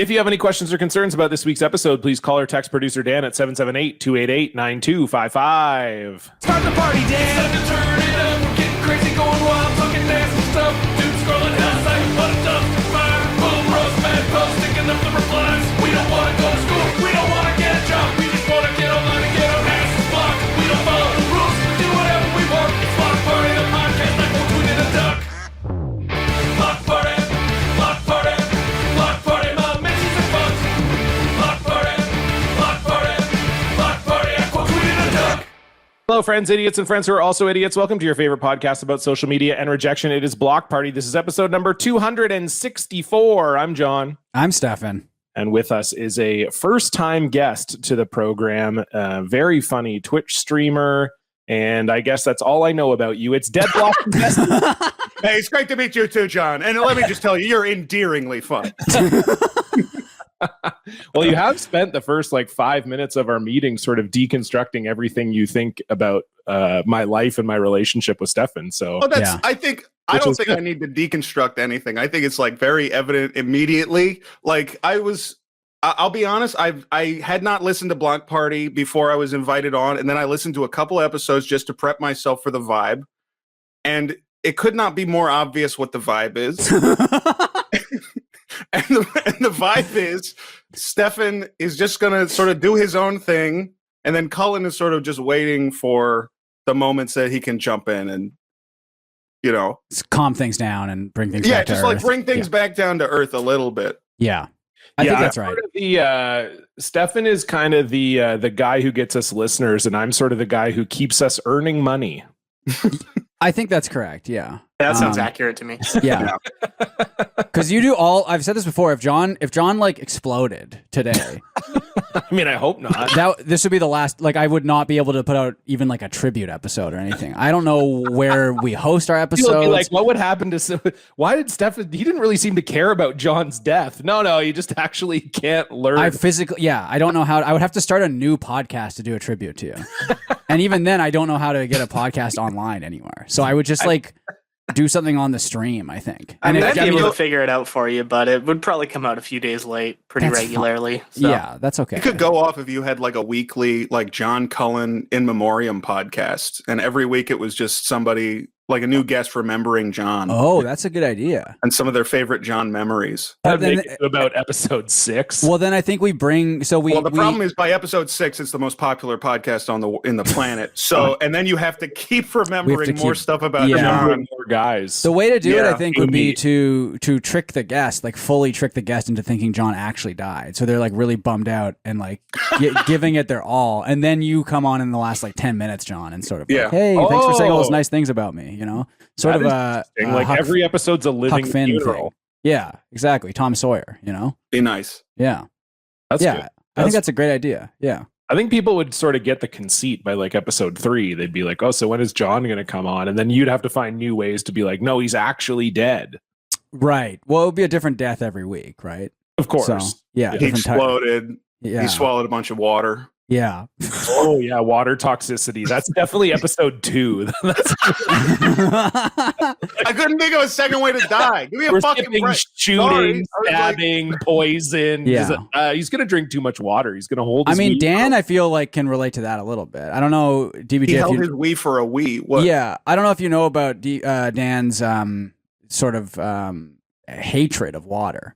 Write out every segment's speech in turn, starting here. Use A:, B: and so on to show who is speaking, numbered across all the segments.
A: If you have any questions or concerns about this week's episode, please call or text producer Dan at 778-288-9255.
B: Start the party, Dan. Time to turn it up. We're getting crazy, going wild, talking nasty stuff. Dude scrolling hell like what a dumpster fire. Boom, roast, mad post, sticking up the replies. We don't want to go to school. We don't want to get a job. We just want to get online and get our asses blocked. We don't follow the rules. We do whatever we want. It's Block Party, the podcast like we'll tweet in a duck. Block Party. Block Party. Block Party. My mentions are fun. Block Party. Block Party. Block Party. I quote tweet in a duck.
A: Hello, friends, idiots, and friends who are also idiots. Welcome to your favorite podcast about social media and rejection. It is Block Party. This is episode number 264. I'm John.
C: I'm Stefan.
A: And with us is a first-time guest to the program, very funny Twitch streamer, and I guess that's all I know about you. It's Deadblock.
D: Hey, it's great to meet you too, John. And let me just tell you, you're endearingly fun.
A: Well, you have spent the first 5 minutes of our meeting sort of deconstructing everything you think about my life and my relationship with Stefan. So,
D: Well, that's.
C: Yeah.
D: I don't think I need to deconstruct anything. I think it's very evident immediately. I'll be honest. I had not listened to Block Party before I was invited on, and then I listened to a couple episodes just to prep myself for the vibe. And it could not be more obvious what the vibe is. And the vibe is Stefan is just going to sort of do his own thing. And then Cullen is sort of just waiting for the moments that he can jump in and,
C: Just calm things down and bring things back to
D: just
C: earth.
D: bring things back down to earth a little bit.
C: Yeah. I think that's
A: I'm
C: right.
A: sort of Stefan is kind of the guy who gets us listeners, and I'm sort of the guy who keeps us earning money.
C: I think that's correct. Yeah.
E: That sounds accurate to me.
C: Yeah. Because you do I've said this before. If John exploded today,
A: I mean, I hope not.
C: this would be the last, I would not be able to put out even a tribute episode or anything. I don't know where we host our
A: People would be
C: episodes.
A: what would happen to? Why did Stefan? He didn't really seem to care about John's death. No, you just actually can't learn.
C: I don't know how. I would have to start a new podcast to do a tribute to you. And even then, I don't know how to get a podcast online anywhere. So I would just do something on the stream, I think.
E: I'd
C: And
E: be able to figure it out for you, but it would probably come out a few days late pretty
C: That's
E: regularly. So.
C: Yeah, that's okay.
D: You could go off if you had a weekly John Cullen in memoriam podcast, and every week it was just somebody a new guest remembering John.
C: Oh, that's a good idea.
D: And some of their favorite John memories.
A: That'd
C: then-
A: make it to about episode 6.
C: Well, then I think we bring. So
D: The problem is by episode 6, it's the most popular podcast in the planet. So, and then you have to keep remembering more stuff about John.
A: More guys.
C: the way to do it, I think, would be
A: Amy.
C: to trick the guest, fully trick the guest into thinking John actually died. So they're really bummed out and giving it their all, and then you come on in the last 10 minutes, John, and sort of
D: Yeah.
C: hey, thanks for saying all those
A: Oh.
C: nice things about me. Sort
A: That
C: of
A: is
C: a
A: interesting.
C: Huck,
A: every episode's a living
C: Huck Finn
A: funeral.
C: thing. Yeah, exactly. Tom Sawyer.
D: Be nice.
C: Yeah,
A: That's
C: yeah.
A: good.
C: I think that's a great idea. Yeah.
A: I think people would sort of get the conceit by episode 3. They'd be like, "Oh, so when is John going to come on?" And then you'd have to find new ways to be like, "No, he's actually dead."
C: Right. Well, it would be a different death every week, right?
A: Of course.
C: So, yeah.
D: He
C: different type-
D: exploded.
C: Yeah.
D: He swallowed a bunch of water.
C: Yeah.
A: Oh yeah, water toxicity. That's definitely episode 2. That's
D: I couldn't think of a second way to die. Give me a
A: we're
D: fucking
A: skipping
D: break.
A: shooting,
D: Sorry. I was
A: stabbing, poison.
C: Yeah.
A: He's gonna drink too much water. He's gonna hold.
C: I
A: His
C: mean,
A: weed.
C: Dan, I feel can relate to that a little bit. I don't know, DBJ.
D: He
C: if
D: held
C: you-
D: his wee for a wee. What?
C: Yeah, I don't know if you know about Dan's sort of hatred of water.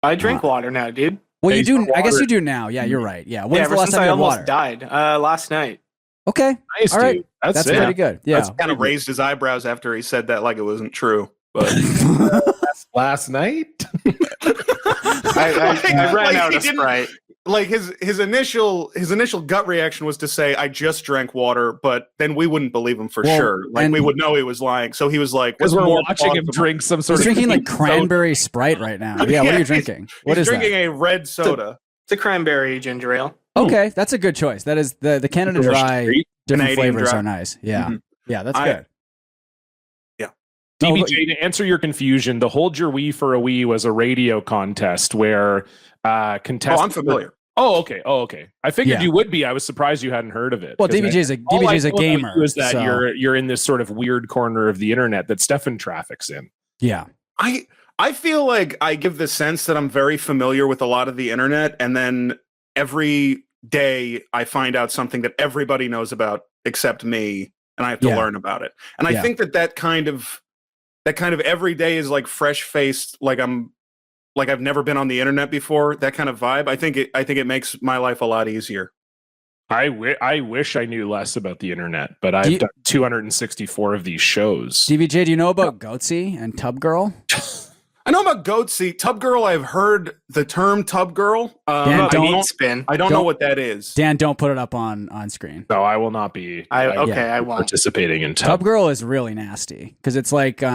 E: I drink water now, dude.
C: Well, you
A: Based
C: do.
A: on
C: I guess
A: water.
C: you do now. Yeah, you're right. Yeah.
E: Yeah,
C: When's
E: ever
C: the last
E: since
C: time
E: I
C: you had
E: almost
C: water?
E: died last night.
C: Okay,
A: Nice,
C: all right.
A: dude.
C: That's
A: it.
C: pretty good. Yeah.
A: That's
D: Kind of raised his eyebrows after he said that like it wasn't true. But
A: last night.
E: I ran out
D: he
E: of
D: didn't-
E: Sprite.
D: his initial gut reaction was to say, "I just drank water," but then we wouldn't believe him for
C: Well,
D: sure.
C: and-
D: We would know he was lying. So he was like,
A: Because
D: "What's
A: we're
D: more
A: watching him
D: plausible?"
A: drink some sort
C: He's
A: of
C: drinking
A: soda.
C: cranberry Sprite right now. Yeah. What are
D: Yeah,
C: you
D: he's-
C: drinking? What
D: He's
C: is
D: drinking
C: that?
D: a red soda.
E: It's a cranberry ginger ale.
C: Okay, that's a good choice. That is the Canada
A: Delicious
C: Dry.
A: treat.
C: Different
D: Canadian
C: flavors
D: Dry.
C: are nice. Yeah.
D: Mhm.
C: Yeah, that's
D: I-
C: good.
D: Yeah.
C: No, but-
A: DBJ, to answer your confusion, the Hold Your Wee for a Wee was a radio contest where
D: Oh,
A: contestants.
D: I'm familiar.
A: Oh, okay. I figured
C: Yeah.
A: you would be. I was surprised you hadn't heard of it.
C: Well,
A: 'Cause
C: DBJ's
A: all I
C: a
A: know about
C: gamer.
A: you is that
C: so,
A: you're in this sort of weird corner of the internet that Stefan traffics in.
C: yeah.
D: I feel like I give the sense that I'm very familiar with a lot of the internet, and then every day I find out something that everybody knows about except me, and I have to
C: Yeah.
D: learn about it. And I
C: Yeah.
D: think that kind of every day is like fresh faced, like I've never been on the internet before. That kind of vibe. I think it makes my life a lot easier.
A: I wish I knew less about the internet, but
C: Do
A: I've
C: you-
A: done 264 of these shows.
C: DBJ, do you know about Goatsy and Tub Girl?
D: I know about Goatsy. Tub Girl, I've heard the term Tub Girl.
C: Dan,
D: I
C: don't-
D: don't,
E: spin.
D: I don't know
C: don't-
D: what that is.
C: Dan, don't put it up on screen.
A: No, I will not be.
E: I
C: Yeah.
E: won't.
A: participating in
C: Tub Girl is really nasty because it's like, you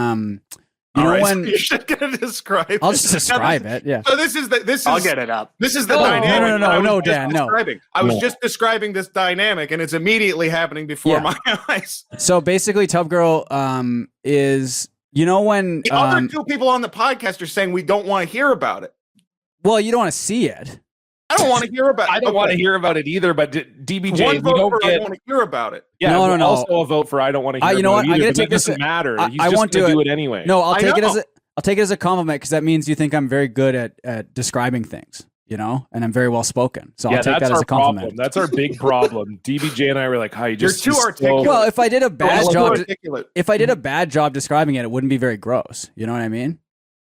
D: All
C: know
D: right, so
C: when
D: you're just gonna describe.
C: I'll just describe it. Yeah.
D: So this is.
E: I'll get it up.
D: This is the
C: No,
D: dynamic.
C: no, no,
D: that I was
C: no,
D: just
C: Dan, no.
D: describing. I was
A: No.
D: just describing this dynamic, and it's immediately happening before
C: Yeah.
D: my eyes.
C: So basically, Tub Girl is, you know when
D: The other two people on the podcast are saying we don't want to hear about it.
C: well, you don't want to see it.
D: I don't want to hear about it.
A: I don't want to hear about it either, but DBJ,
D: One
A: we
D: vote
A: don't
D: for I
A: get.
D: want to hear about it.
A: Yeah,
C: No,
A: but
C: no.
A: also a vote for I don't want to hear
C: You know
A: about
C: what?
A: it
C: I'm gonna
A: either, but
C: take
A: that
C: this-
A: doesn't matter.
C: I
A: He's just
C: won't
A: gonna
C: do
A: do
C: it.
A: it anyway.
C: No, I'll
D: I
C: take it
D: know.
C: I'll take it as a compliment because that means you think I'm very good at describing things, you know, and I'm very well spoken. So
A: yeah,
C: I'll take
A: that's
C: that as
A: our
C: a compliment.
A: problem. That's our big problem. DBJ and I were like, "Hi, you
D: You're
A: just
D: too
A: he's so-
D: articulate.
C: Well, if I did a bad
D: It's
C: job,
D: articulate.
C: if I did a bad job describing it, it wouldn't be very gross. You know what I mean?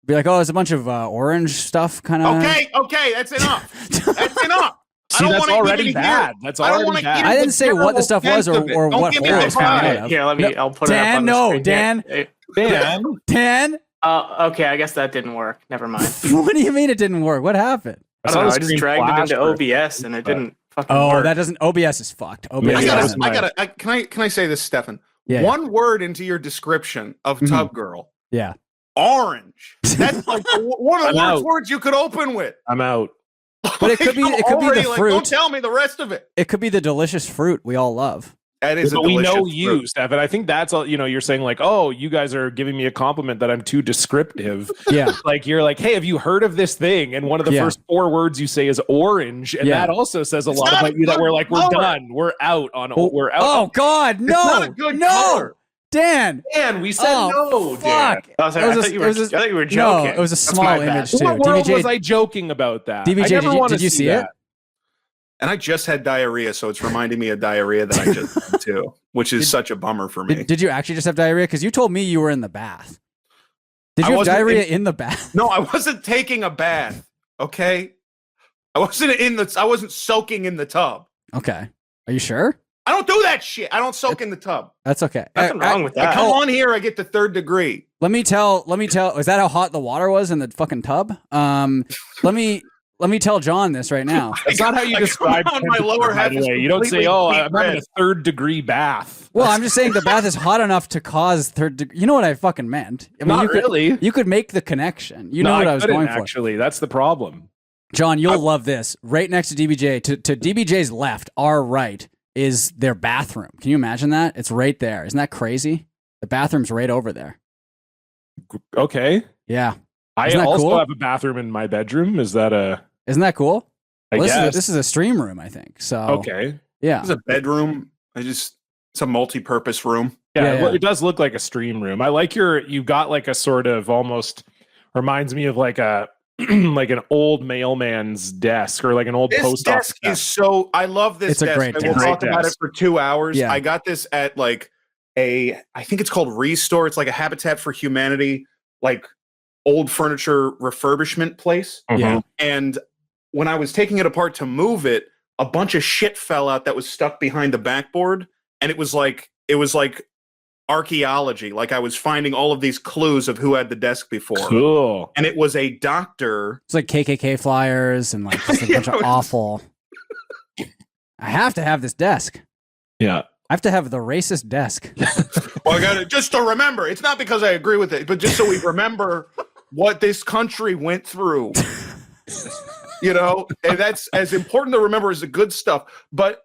C: Be like, oh, there's a bunch of orange stuff, kind of.
D: Okay, that's enough. That's enough.
A: See,
D: I don't
A: that's
D: wanna
A: already
D: even
A: bad.
D: hear-
A: That's
D: I don't
A: already
D: wanna
A: bad.
D: hear
C: I
D: the
C: didn't say what the stuff was
D: general
C: or
D: sense of it. Don't
C: what
D: give me
C: hole
D: the
C: it's coming
D: vibe.
C: out of.
E: Here, let me.
C: No,
E: I'll put it
C: Dan,
E: up on the
C: no,
E: screen.
C: Dan.
E: Here.
A: Dan,
C: Dan,
E: Okay, I guess that didn't work. Never mind.
C: what do you mean it didn't work? What happened?
E: I
A: saw
E: don't know.
A: the
E: I just
A: screen
E: dragged it
A: flash
E: into
A: for-
E: OBS and it didn't fucking
C: Oh,
E: work.
C: that doesn't. OBS is fucked. OBS.
A: Yeah,
D: I
A: that's
C: doesn't-
A: my-
D: can I say this, Stefan?
C: Yeah.
D: One word into your description of
C: Mhm.
D: Tub Girl.
C: Yeah.
D: Orange. That's like one of the
A: I'm
D: worst
A: out.
D: words you could open with.
A: I'm out.
C: But it could be-
D: I'm
C: it could be the
D: already like,
C: fruit.
D: Don't tell me the rest of it.
C: It could be the delicious fruit we all love.
D: That is
A: But
D: a
A: we know
D: delicious
A: you,
D: fruit.
A: Stefan. I think that's all. You know, you're saying like, "Oh, you guys are giving me a compliment that I'm too descriptive."
C: Yeah.
A: Like you're like, "Hey, have you heard of this thing?" And one of the
C: Yeah.
A: first 4 words you say is orange, and
C: Yeah.
A: that also says a
D: It's
A: lot
D: not
A: about
D: a
A: you. That
D: good
A: we're like, we're
D: color.
A: done. We're out on.
C: Oh,
A: We're out.
C: Oh God, no,
D: not a good
C: no,
D: color.
C: Dan.
A: Dan, we said
C: Oh,
A: no. Dan.
C: fuck.
E: Oh, sorry,
C: It
E: I
C: was
E: thought
C: a-
E: you
C: it
E: were.
C: was a-
E: I thought you were
C: No,
E: joking.
C: it was a
E: That's
C: small
E: my bad.
C: image too.
A: What world
C: DBJ,
A: was I joking about that?
C: DBJ,
A: I never
C: did you-
A: wanna
C: did you see it?
A: that.
D: And I just had diarrhea, so it's reminding me of diarrhea that I just had too, which is such a bummer for me.
C: did you actually just have diarrhea? Because you told me you were in the bath. Did
D: I
C: you have
D: wasn't
C: diarrhea in the bath?
D: No, I wasn't taking a bath. Okay, I wasn't soaking in the tub.
C: Okay. Are you sure?
D: I don't do that shit. I don't soak in the tub.
C: That's okay.
E: Nothing wrong with
D: I
E: that.
D: come on here, I get the 3rd degree.
C: Let me tell. Is that how hot the water was in the fucking tub? Let me tell John this right now.
A: That's not how you
D: I
A: describe
D: come on, my
A: temperature,
D: lower
A: by
D: half
A: the
D: is
A: way. You don't say,
D: completely
A: "Oh,
D: deep
A: I'm having
D: red.
A: a 3rd degree bath."
C: Well, I'm just saying the bath is hot enough to cause third degree. You know what I fucking meant. I mean,
A: Not
C: you could,
A: really.
C: You could make the connection. You
A: No,
C: know what I was
A: couldn't,
C: going for.
A: Actually, that's the problem.
C: John, you'll love this. Right next to DBJ, to DBJ's left, our right, is their bathroom. Can you imagine that? It's right there. Isn't that crazy? The bathroom's right over there.
A: Okay.
C: Yeah.
A: I
C: Isn't that
A: also
C: cool?
A: have a bathroom in my bedroom. Is that a?
C: Isn't that cool?
A: I
C: Well,
A: guess.
C: this is a stream room, I think. So
A: Okay.
C: yeah.
D: It's a bedroom. It's a multi-purpose room.
A: Yeah,
C: Yeah,
A: well,
C: yeah.
A: it does look like a stream room. I like you got like a sort of almost reminds me of like a like an old mailman's desk or like an old
D: This
A: post office
D: desk is so. I love this
C: It's a
D: desk.
C: great
D: I will
C: desk.
D: talk
A: Great
D: about it
A: desk.
D: for 2 hours.
C: Yeah.
D: I got this at like I think it's called Restore. It's like a Habitat for Humanity, like old furniture refurbishment place.
C: Yeah.
D: And when I was taking it apart to move it, a bunch of shit fell out that was stuck behind the backboard, and it was like archaeology. Like I was finding all of these clues of who had the desk before.
A: Cool.
D: And it was a doctor.
C: It's like KKK flyers and like just a
D: Yeah,
C: bunch of
D: it was-
C: awful. I have to have this desk.
A: Yeah.
C: I have to have the racist desk.
D: Well, I got it just to remember. It's not because I agree with it, but just so we remember what this country went through. You know, and that's as important to remember as the good stuff. But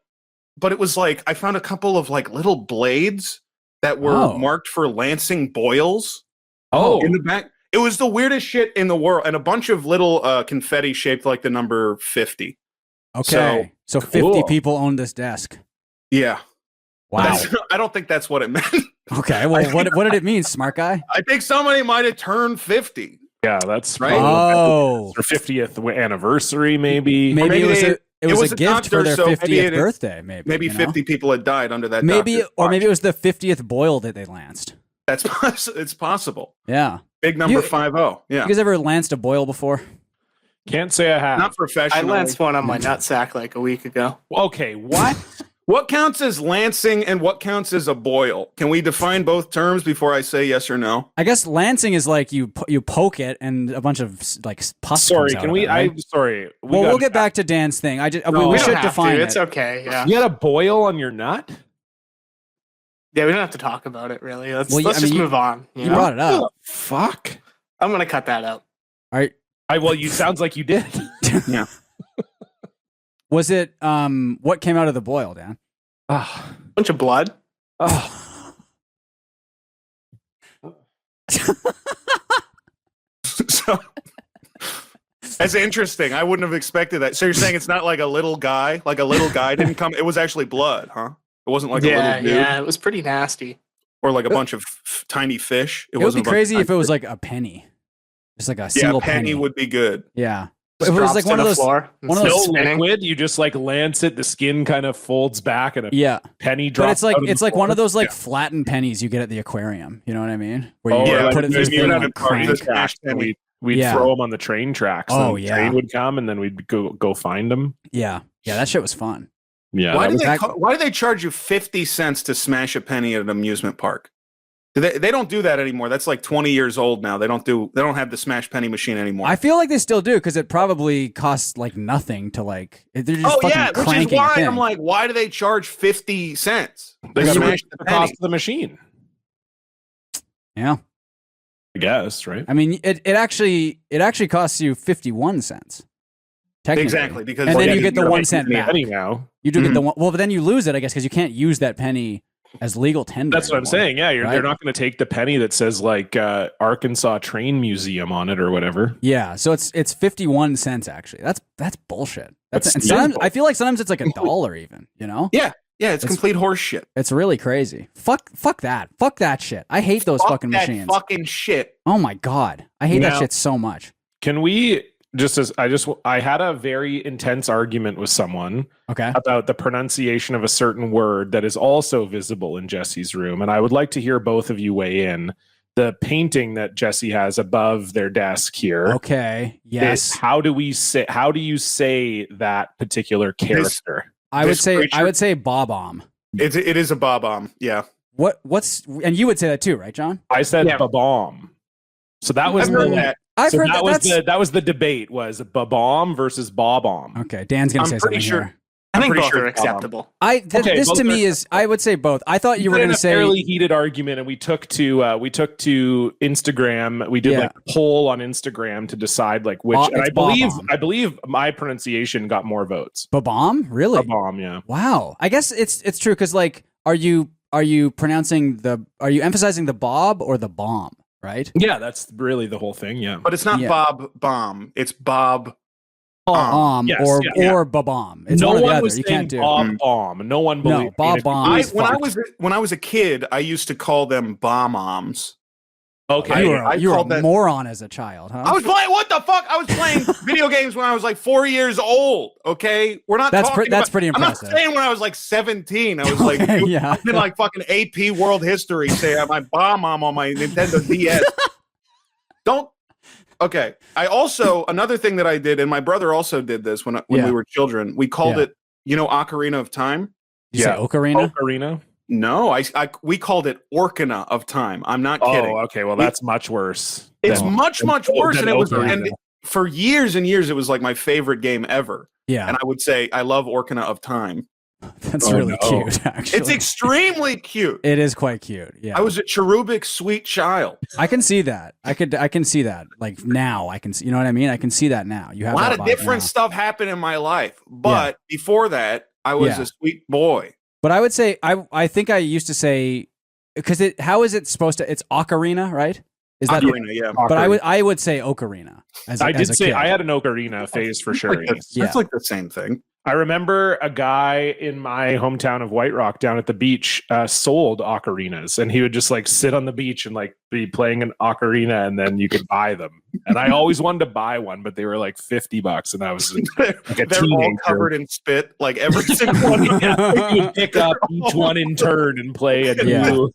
D: it was like I found a couple of like little blades that were
C: Oh.
D: marked for lancing boils
A: Oh,
D: in the back. It was the weirdest shit in the world, and a bunch of little confetti shaped like the number 50.
C: Okay. So 50
A: cool.
C: people own this desk.
D: Yeah.
C: Wow.
D: That's- I don't think that's what it meant.
C: Okay. Well, what did it mean, smart guy?
D: I think somebody might have turned 50.
A: Yeah, that's
D: Right?
C: Oh,
A: their 50th anniversary, maybe.
C: maybe it was
D: maybe
C: a it was
D: was
C: a
D: a
C: gift for
D: doctor,
C: their
D: so maybe
C: 50th
D: it-
C: birthday. Maybe
D: Maybe
C: you know?
D: 50 people had died under that.
C: Maybe
D: doctor's
C: or
D: watch.
C: maybe it was the 50th boil that they lanced.
D: It's possible.
C: Yeah.
D: Big number
C: You-
D: 50. Yeah.
C: You guys ever lanced a boil before?
A: Can't say I have.
D: Not
E: I
D: professional.
E: lanced one on my nutsack like a week ago.
A: Okay, what?
D: What counts as lancing and what counts as a boil? Can we define both terms before I say yes or no?
C: I guess lancing is like you poke it and a bunch of like pus.
A: Sorry,
C: comes out
A: can
C: of
A: we?
C: it, right?
A: I'm sorry.
C: Well, we'll get back to Dan's thing. I just
A: No,
C: we
E: We
C: should
E: don't have
C: define
E: to.
C: it.
E: It's okay. Yeah.
A: You had a boil on your nut?
E: Yeah, we don't have to talk about it really. Let's
C: Well,
E: let's
C: I
E: just
C: mean,
E: move on. You
C: You
E: know?
C: brought it up.
A: Fuck.
E: I'm gonna cut that out.
C: All right.
A: Well, you sounds like you did.
C: Was it what came out of the boil, Dan?
A: Ah.
E: Bunch of blood.
A: Oh.
D: So that's interesting. I wouldn't have expected that. So you're saying it's not like a little guy? Like a little guy didn't come. It was actually blood, huh? It wasn't like a
E: yeah,
D: little dude
E: yeah. It was pretty nasty.
D: or like a bunch of tiny fish.
C: It would
D: wasn't
C: be
D: a bunch of
C: crazy if
D: tiny
C: it was
D: fish.
C: like a penny, just like a
D: yeah,
C: single
D: a penny would be good.
C: Yeah,
E: Just
C: if it was
E: drops
C: like
E: to
C: one of
E: the
C: those.
E: floor.
C: one of
A: No
C: those
E: spinning.
A: liquid. You just like lance it. The skin kind of folds back, and a
C: Yeah,
A: penny drops.
C: but it's like
A: out of the
C: one of
A: floor.
C: those like
A: Yeah.
C: flattened pennies you get at the aquarium. You know what I mean? Where
A: Oh,
C: you
D: yeah,
C: put it
D: like
C: through
D: you
C: the
D: would
C: thing
D: have
C: and
D: a party
C: crank.
D: that's smash penny.
A: We'd
C: Yeah.
A: throw them on the train tracks.
C: Oh,
A: and the
C: yeah.
A: train would come, and then we'd go find them.
C: Yeah, that shit was fun.
A: Yeah,
D: Why
A: that
D: do
A: was-
D: they?
C: that-
D: Why do they charge you 50 cents to smash a penny at an amusement park? They don't do that anymore. That's like 20 years old now. They don't have the smash penny machine anymore.
C: I feel like they still do because it probably costs like nothing to like. They're just
D: Oh
C: fucking
D: yeah, which is
C: cranking a
D: why
C: thing.
D: I'm like, why do they charge 50 cents?
A: they
D: to
A: got
D: smash
A: the
D: the
A: cost
D: penny?
A: of the machine.
C: Yeah,
A: I guess, right?
C: I mean, it actually costs you 51 cents. Technically.
D: Exactly, because
C: And then
D: yeah,
C: you get the
D: you're
C: 1
D: making
C: cent
D: the
C: back.
A: Penny now.
C: You do get
D: Mm-hmm.
C: the one. Well, but then you lose it, I guess, because you can't use that penny as legal tender.
A: That's what I'm
C: anymore.
A: saying. Yeah,
C: right?
A: they're not going to take the penny that says like Arkansas Train Museum on it or whatever.
C: Yeah, so it's 51 cents actually. That's bullshit.
A: That's
C: And sometimes
A: terrible.
C: I feel like sometimes it's like $1 even. You know,
D: Yeah, it's complete horse shit.
C: it's really crazy. Fuck that shit. I hate those fucking
D: that
C: machines.
D: fucking shit.
C: Oh my god, I hate that
A: Now-
C: shit so much.
A: Can we I had a very intense argument with someone
C: Okay.
A: about the pronunciation of a certain word that is also visible in Jesse's room, and I would like to hear both of you weigh in. The painting that Jesse has above their desk here.
C: Okay.
A: is
C: Yes.
A: how do you say that particular character?
C: I would
D: this
C: say
D: creature-
C: Bob-omb.
D: It is a bob-omb. Yeah.
C: What's and you would say that too, right, John?
A: I said
E: Yeah.
A: Babom. So that was
D: I've heard
A: the,
D: that.
C: I've
A: so
C: heard
A: that
C: that.
A: was
C: That's
A: that was the debate was Babom versus Bobom.
C: okay. Dan's gonna
D: I'm
C: say
D: pretty
C: something
D: sure-
C: here.
E: I think
D: pretty
E: both
D: sure
E: are
D: it's Bob-omb.
E: acceptable.
A: Okay,
C: This
A: both
C: to
A: are
C: me is. I would say both. I thought you were
A: In
C: gonna
A: a
C: say.
A: fairly heated argument, and we took to Instagram. We did
C: Yeah.
A: like a poll on Instagram to decide like which. And
C: It's
A: I believe my pronunciation got more votes.
C: Babom? Really?
A: Babom, yeah.
C: Wow. I guess it's true because like, are you emphasizing the Bob or the bomb? Right?
A: Yeah, that's really the whole thing. Yeah.
D: But it's not
C: Yeah.
D: Bob Bomb. It's Bob.
A: Yes,
C: or
A: yeah.
C: or Babom. It's
A: no
C: one or the
A: one
C: other.
A: was
C: You
A: saying
C: can't do.
A: Bob Bomb. No one
C: No,
A: believed.
C: Bob
A: me.
C: Bomb.
D: I,
C: He's
D: when
C: fucked.
D: I was a kid, I used to call them bomb-oms.
A: Okay.
C: You were
D: I
C: you were a
D: called that-
C: moron as a child, huh?
D: I was playing what the fuck? I was playing video games when I was like 4 years old. Okay, we're not.
C: That's
D: talking
C: that's
D: about-
C: pretty
D: I'm not
C: impressive.
D: saying when I was like 17. I was like,
C: Okay,
D: dude,
C: yeah.
D: I'm in like fucking AP World History. Say my bomb-mom on my Nintendo DS. Don't. Okay. I also another thing that I did, and my brother also did this when
C: Yeah.
D: we were children. We called
C: Yeah.
D: it, Ocarina of Time.
C: You say
A: Yeah.
C: Ocarina?
A: Ocarina.
D: No, we called it Orkana of Time. I'm not kidding.
A: Oh, okay. Well, that's much worse.
D: It's
A: than-
D: much worse,
A: than
D: and it was,
A: Ocarina.
D: and for years and years, it was like my favorite game ever.
C: Yeah,
D: And I would say I love Orkana of Time.
C: that's
A: Oh,
C: really
A: no.
C: cute. Actually,
D: It's extremely cute.
C: it is quite cute. Yeah,
D: I was a cherubic sweet child.
C: I can see that. I can see that. Like now, I can see. You know what I mean? I can see that now. You
D: A
C: have
D: lot
C: that
D: of
C: vibe
D: different
C: now.
D: stuff happened in my life, but before that, I was
C: Yeah.
D: a sweet boy.
C: But I would say I think I used to say because how is it supposed to? It's ocarina, right? Is that?
D: Ocarina, yeah.
C: But I would say ocarina. As a
A: I did
C: as a
A: say
C: kid.
A: I had an Ocarina phase for sure.
D: Like that's,
C: Yeah.
D: that's like the same thing.
A: I remember a guy in my hometown of White Rock down at the beach sold ocarinas, and he would just like sit on the beach and like be playing an ocarina, and then you could buy them. And I always wanted to buy one, but they were like $50, and I was like a
D: They're all
A: teenager.
D: covered in spit, like every single one.
A: You would pick up each one in turn and play a
C: Yeah.
A: new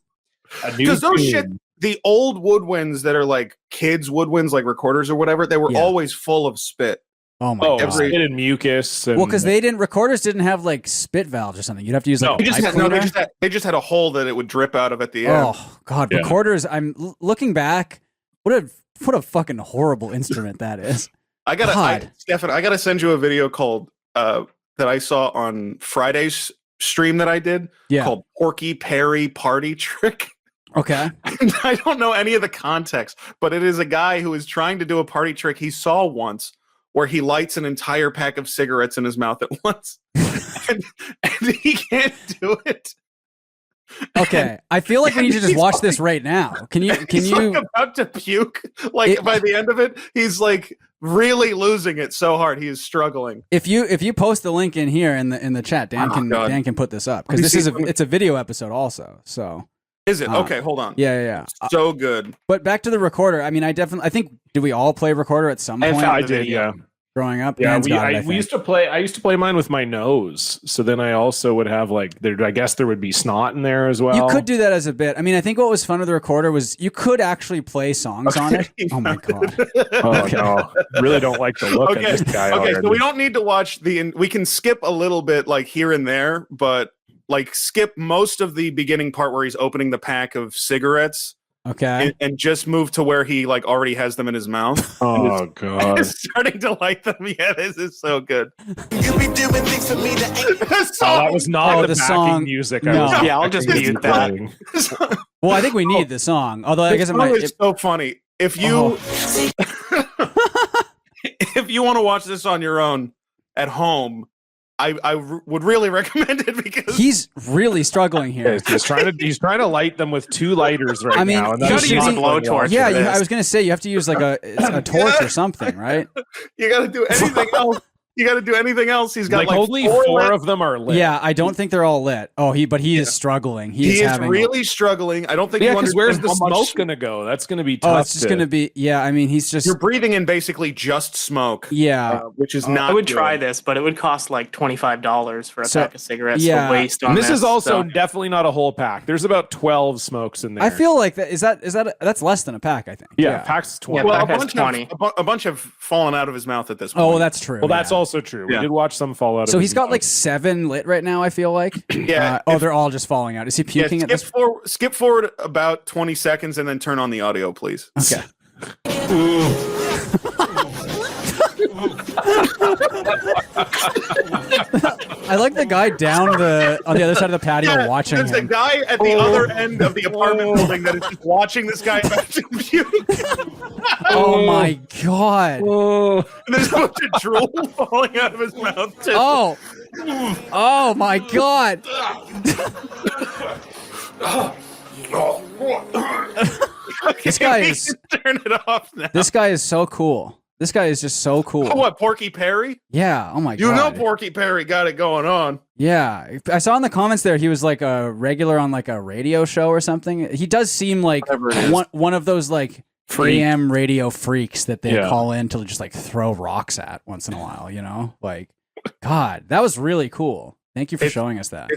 D: Because those shit,
A: tune.
D: the old woodwinds that are like kids' woodwinds, like recorders or whatever, they were
C: Yeah.
D: always full of spit.
C: Oh my
A: Oh,
C: god.
A: spit and mucus. And,
C: Well, because recorders didn't have like spit valves or something. You'd have to use like
A: No.
C: a
D: They just
C: pipe
D: had, no,
C: cleaner.
D: they just had a hole that it would drip out of at the end.
C: Oh god,
A: Yeah.
C: recorders. I'm looking back. What a fucking horrible instrument that is. God.
D: Stefan, I gotta send you a video called that I saw on Friday's stream that I did
C: Yeah.
D: called Porky Perry Party Trick.
C: Okay.
D: I don't know any of the context, but it is a guy who is trying to do a party trick he saw once where he lights an entire pack of cigarettes in his mouth at once. and he can't do it.
C: Okay. I feel like we need to just watch this right now. Can you?
D: He's like about to puke. Like
C: It-
D: by the end of it, he's like really losing it so hard. He is struggling.
C: If you post the link in here in the chat, Dan
D: Oh,
C: can
D: God.
C: Dan can put this up
D: Let
C: because
D: me
C: this
D: see.
C: is it's a video episode also. So
D: Is it?
C: Uh,
D: Okay, hold on.
C: yeah.
D: So good.
C: But back to the recorder. I mean, I think did we all play recorder at some
E: I
C: point
E: found
A: I
E: the
A: did,
E: video.
A: yeah.
C: growing up?
A: Yeah,
C: Dan's got it, I
A: we
C: think.
A: used to play. I used to play mine with my nose. So then I also would have like there. I guess there would be snot in there as well.
C: You could do that as a bit. I mean, I think what was fun with the recorder was you could actually play songs on it. Oh my god.
A: Oh no, really don't like the look
D: Okay,
A: of this guy.
D: Okay, so
A: already.
D: we don't need to watch we can skip a little bit like here and there, but like skip most of the beginning part where he's opening the pack of cigarettes
C: Okay.
D: and just move to where he like already has them in his mouth.
A: Oh god.
D: He's starting to light them. Yeah, this is so good.
F: You be doing things for me that ain't
D: This
A: Oh, that
D: song-
A: was not
C: Oh,
A: the
C: the
A: backing
C: song-
A: music.
C: no.
A: I was
E: Yeah, I'll just
A: expecting
E: mute
A: to be
E: that.
A: playing.
D: this song-
C: Well, I think we need the song. Although I
D: this
C: guess it
D: song
C: might.
D: is so funny. If you if you want to watch this on your own at home, I would really recommend it because
C: He's really struggling here.
A: He's trying to light them with two lighters right
C: I mean,
A: now. And
C: you
A: that's
C: gotta use
A: not
C: a
A: going well.
E: blowtorch.
C: Yeah,
E: for this.
C: I was gonna say you have to use like a torch or something, right?
D: you got to do anything else. You got to do anything else. He's got
A: Like,
D: like
A: only
D: four
A: four
D: lit-
A: of them are lit.
C: Yeah, I don't think they're all lit. Oh, but he is struggling. He
D: He is
C: having
D: really struggling. I don't think
A: Yeah,
D: you
A: because where's
D: understand
A: the
D: how much-
A: smoke gonna go? That's gonna be tough.
C: Oh, it's just gonna be. Yeah, I mean, he's just.
D: You're breathing in basically just smoke.
C: Yeah.
D: Which is not.
E: I would
D: good.
E: try this, but it would cost like $25 for a
C: So,
E: pack of cigarettes
C: yeah.
E: to waste on
A: And this is also
E: so-
A: definitely not a whole pack. There's about 12 smokes in there.
C: I feel like that's less than a pack. I think.
A: yeah, pack's 20.
E: Yeah,
D: Well,
E: Pack has 20.
D: a bunch have fallen out of his mouth at this point.
C: Oh, well, that's true.
A: Well, that's
C: yeah.
A: also true.
D: Yeah.
A: We did watch some fall out.
C: So
A: of
C: he's
A: his
C: got
A: mouth.
C: like 7 lit right now. I feel like.
D: Yeah.
C: Oh, they're all just falling out. Is he
D: Yeah,
C: puking at this?
D: skip forward about 20 seconds and then turn on the audio, please.
C: Okay. I like the guy down on the other side of the patio watching
D: there's a
C: him.
D: guy at the other end of the apartment building that is just watching this guy about to puke.
C: Oh my god.
D: And there's a bunch of drool falling out of his mouth too.
C: Oh. Oh my god. This guy
D: We
C: is
D: can turn it off now.
C: this guy is so cool. This guy is just so cool.
D: Oh, what, Porky Perry?
C: Yeah. Oh my
D: You know
C: god.
D: Porky Perry got it going on.
C: Yeah. I saw in the comments there he was like a regular on like a radio show or something. He does seem like
D: Whatever it is.
C: one of those like
A: Freak.
C: AM radio freaks that they
A: Yeah.
C: call in to just like throw rocks at once in a while, you know? Like god, that was really cool. Thank you for
D: It's-
C: showing us that.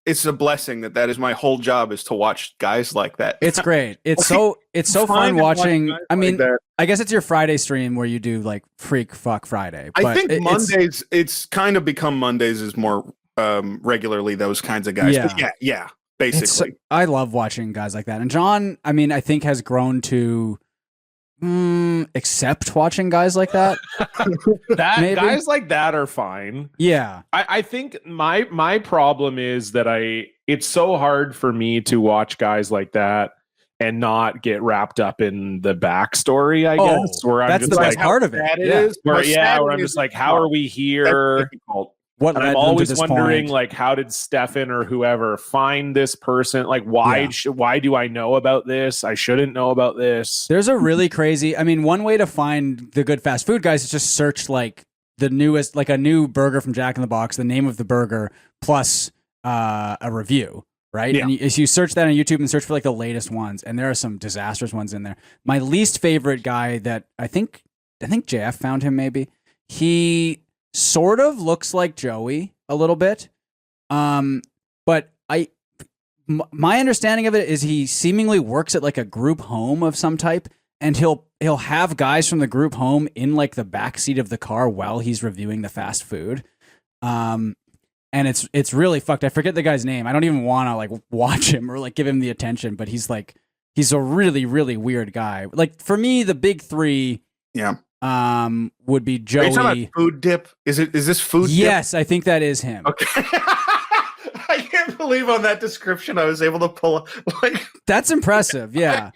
D: It's a blessing that is my whole job is to watch guys like that.
C: It's great. It's so
D: Fine
C: fun
D: to watch
C: watching.
D: guys
C: I
D: like
C: mean,
D: that.
C: I guess it's your Friday stream where you do like freak fuck Friday.
D: I
C: but
D: think
C: it's-
D: Mondays, it's kind of become Mondays is more regularly those kinds of guys.
C: Yeah.
D: But yeah,
C: it's-
D: basically.
C: I love watching guys like that. And John, I mean, I think has grown to accept watching guys like that.
A: that
C: maybe.
A: guys like that are fine.
C: Yeah.
A: I think my problem is that it's so hard for me to watch guys like that and not get wrapped up in the backstory, I
C: Oh,
A: guess. Where I'm
C: that's
A: just
C: the
A: like,
C: best part of it.
D: Sad it
C: Yeah.
D: is.
A: where,
D: How
A: yeah,
D: sad
A: where
D: it
A: I'm
D: is.
A: just like, how are we here?
D: That's difficult.
C: What
A: And
C: led
A: I'm
C: them to
A: always
C: this
A: wondering,
C: point?
A: like, how did Stefan or whoever find this person? Like, why
C: Yeah.
A: why do I know about this? I shouldn't know about this.
C: There's a really crazy. I mean, one way to find the good fast food guys is just search like the newest, like a new burger from Jack in the Box, the name of the burger plus a review, right?
D: Yeah.
C: And as you search that on YouTube and search for like the latest ones, and there are some disastrous ones in there. My least favorite guy that I think JF found him maybe. He sort of looks like Joey a little bit, but my understanding of it is he seemingly works at like a group home of some type, and he'll have guys from the group home in like the back seat of the car while he's reviewing the fast food. And it's really fucked. I forget the guy's name. I don't even want to like watch him or like give him the attention, but he's a really, really weird guy. Like for me, the big three
D: Yeah.
C: would be
D: Are you talking
C: Joey.
D: about Food Dip? Is this Food Dip?
C: Yes, I think that is him.
D: Okay. I can't believe on that description I was able to pull like
C: That's impressive. Yeah.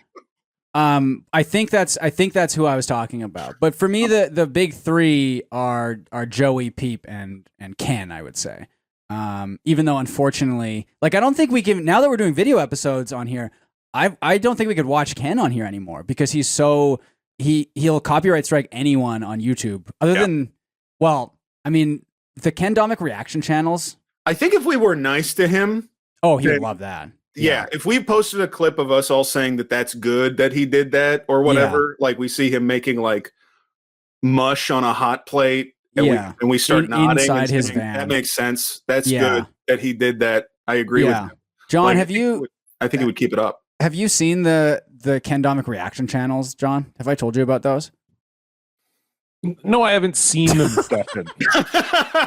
C: I think that's who I was talking about. But for me, the big three are Joey, Peep, and Ken, I would say. Even though unfortunately, like I don't think we can, now that we're doing video episodes on here, I don't think we could watch Ken on here anymore because he's so he'll copyright strike anyone on YouTube other than, well, I mean, the Ken Domic reaction channels.
D: I think if we were nice to him,
C: Oh, he would
D: Then-
C: love that.
D: yeah, if we posted a clip of us all saying that that's good that he did that or whatever, like we see him making like mush on a hot plate and
C: Yeah.
D: we start nodding
C: Inside
D: and
C: his
D: saying,
C: van.
D: that makes sense. That's
C: Yeah.
D: good that he did that. I agree with
C: Yeah.
D: him.
C: John,
D: Like, I think he would keep it up.
C: have you seen the Ken Domic reaction channels, John? Have I told you about those?
A: No, I haven't seen them, Stefan.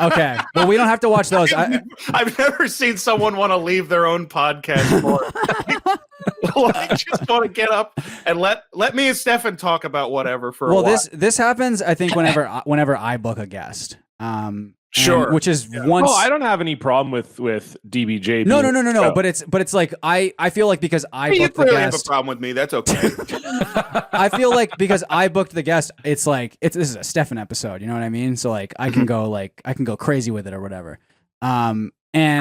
C: Okay. Well, we don't have to watch those.
D: I've never seen someone want to leave their own podcast more. Like, just want to get up and let me and Stefan talk about whatever for a
C: Well,
D: while.
C: this happens, I think, whenever I book a guest.
D: Sure.
C: Which is once.
A: Oh, I don't have any problem with DBJ.
C: No.
A: being-
C: But it's like I feel like because I
D: you
C: booked the
D: clearly have a
C: guest,
D: problem with me. That's okay.
C: I feel like because I booked the guest, it's like this is a Stefan episode. You know what I mean? So like I can go crazy with it or whatever. And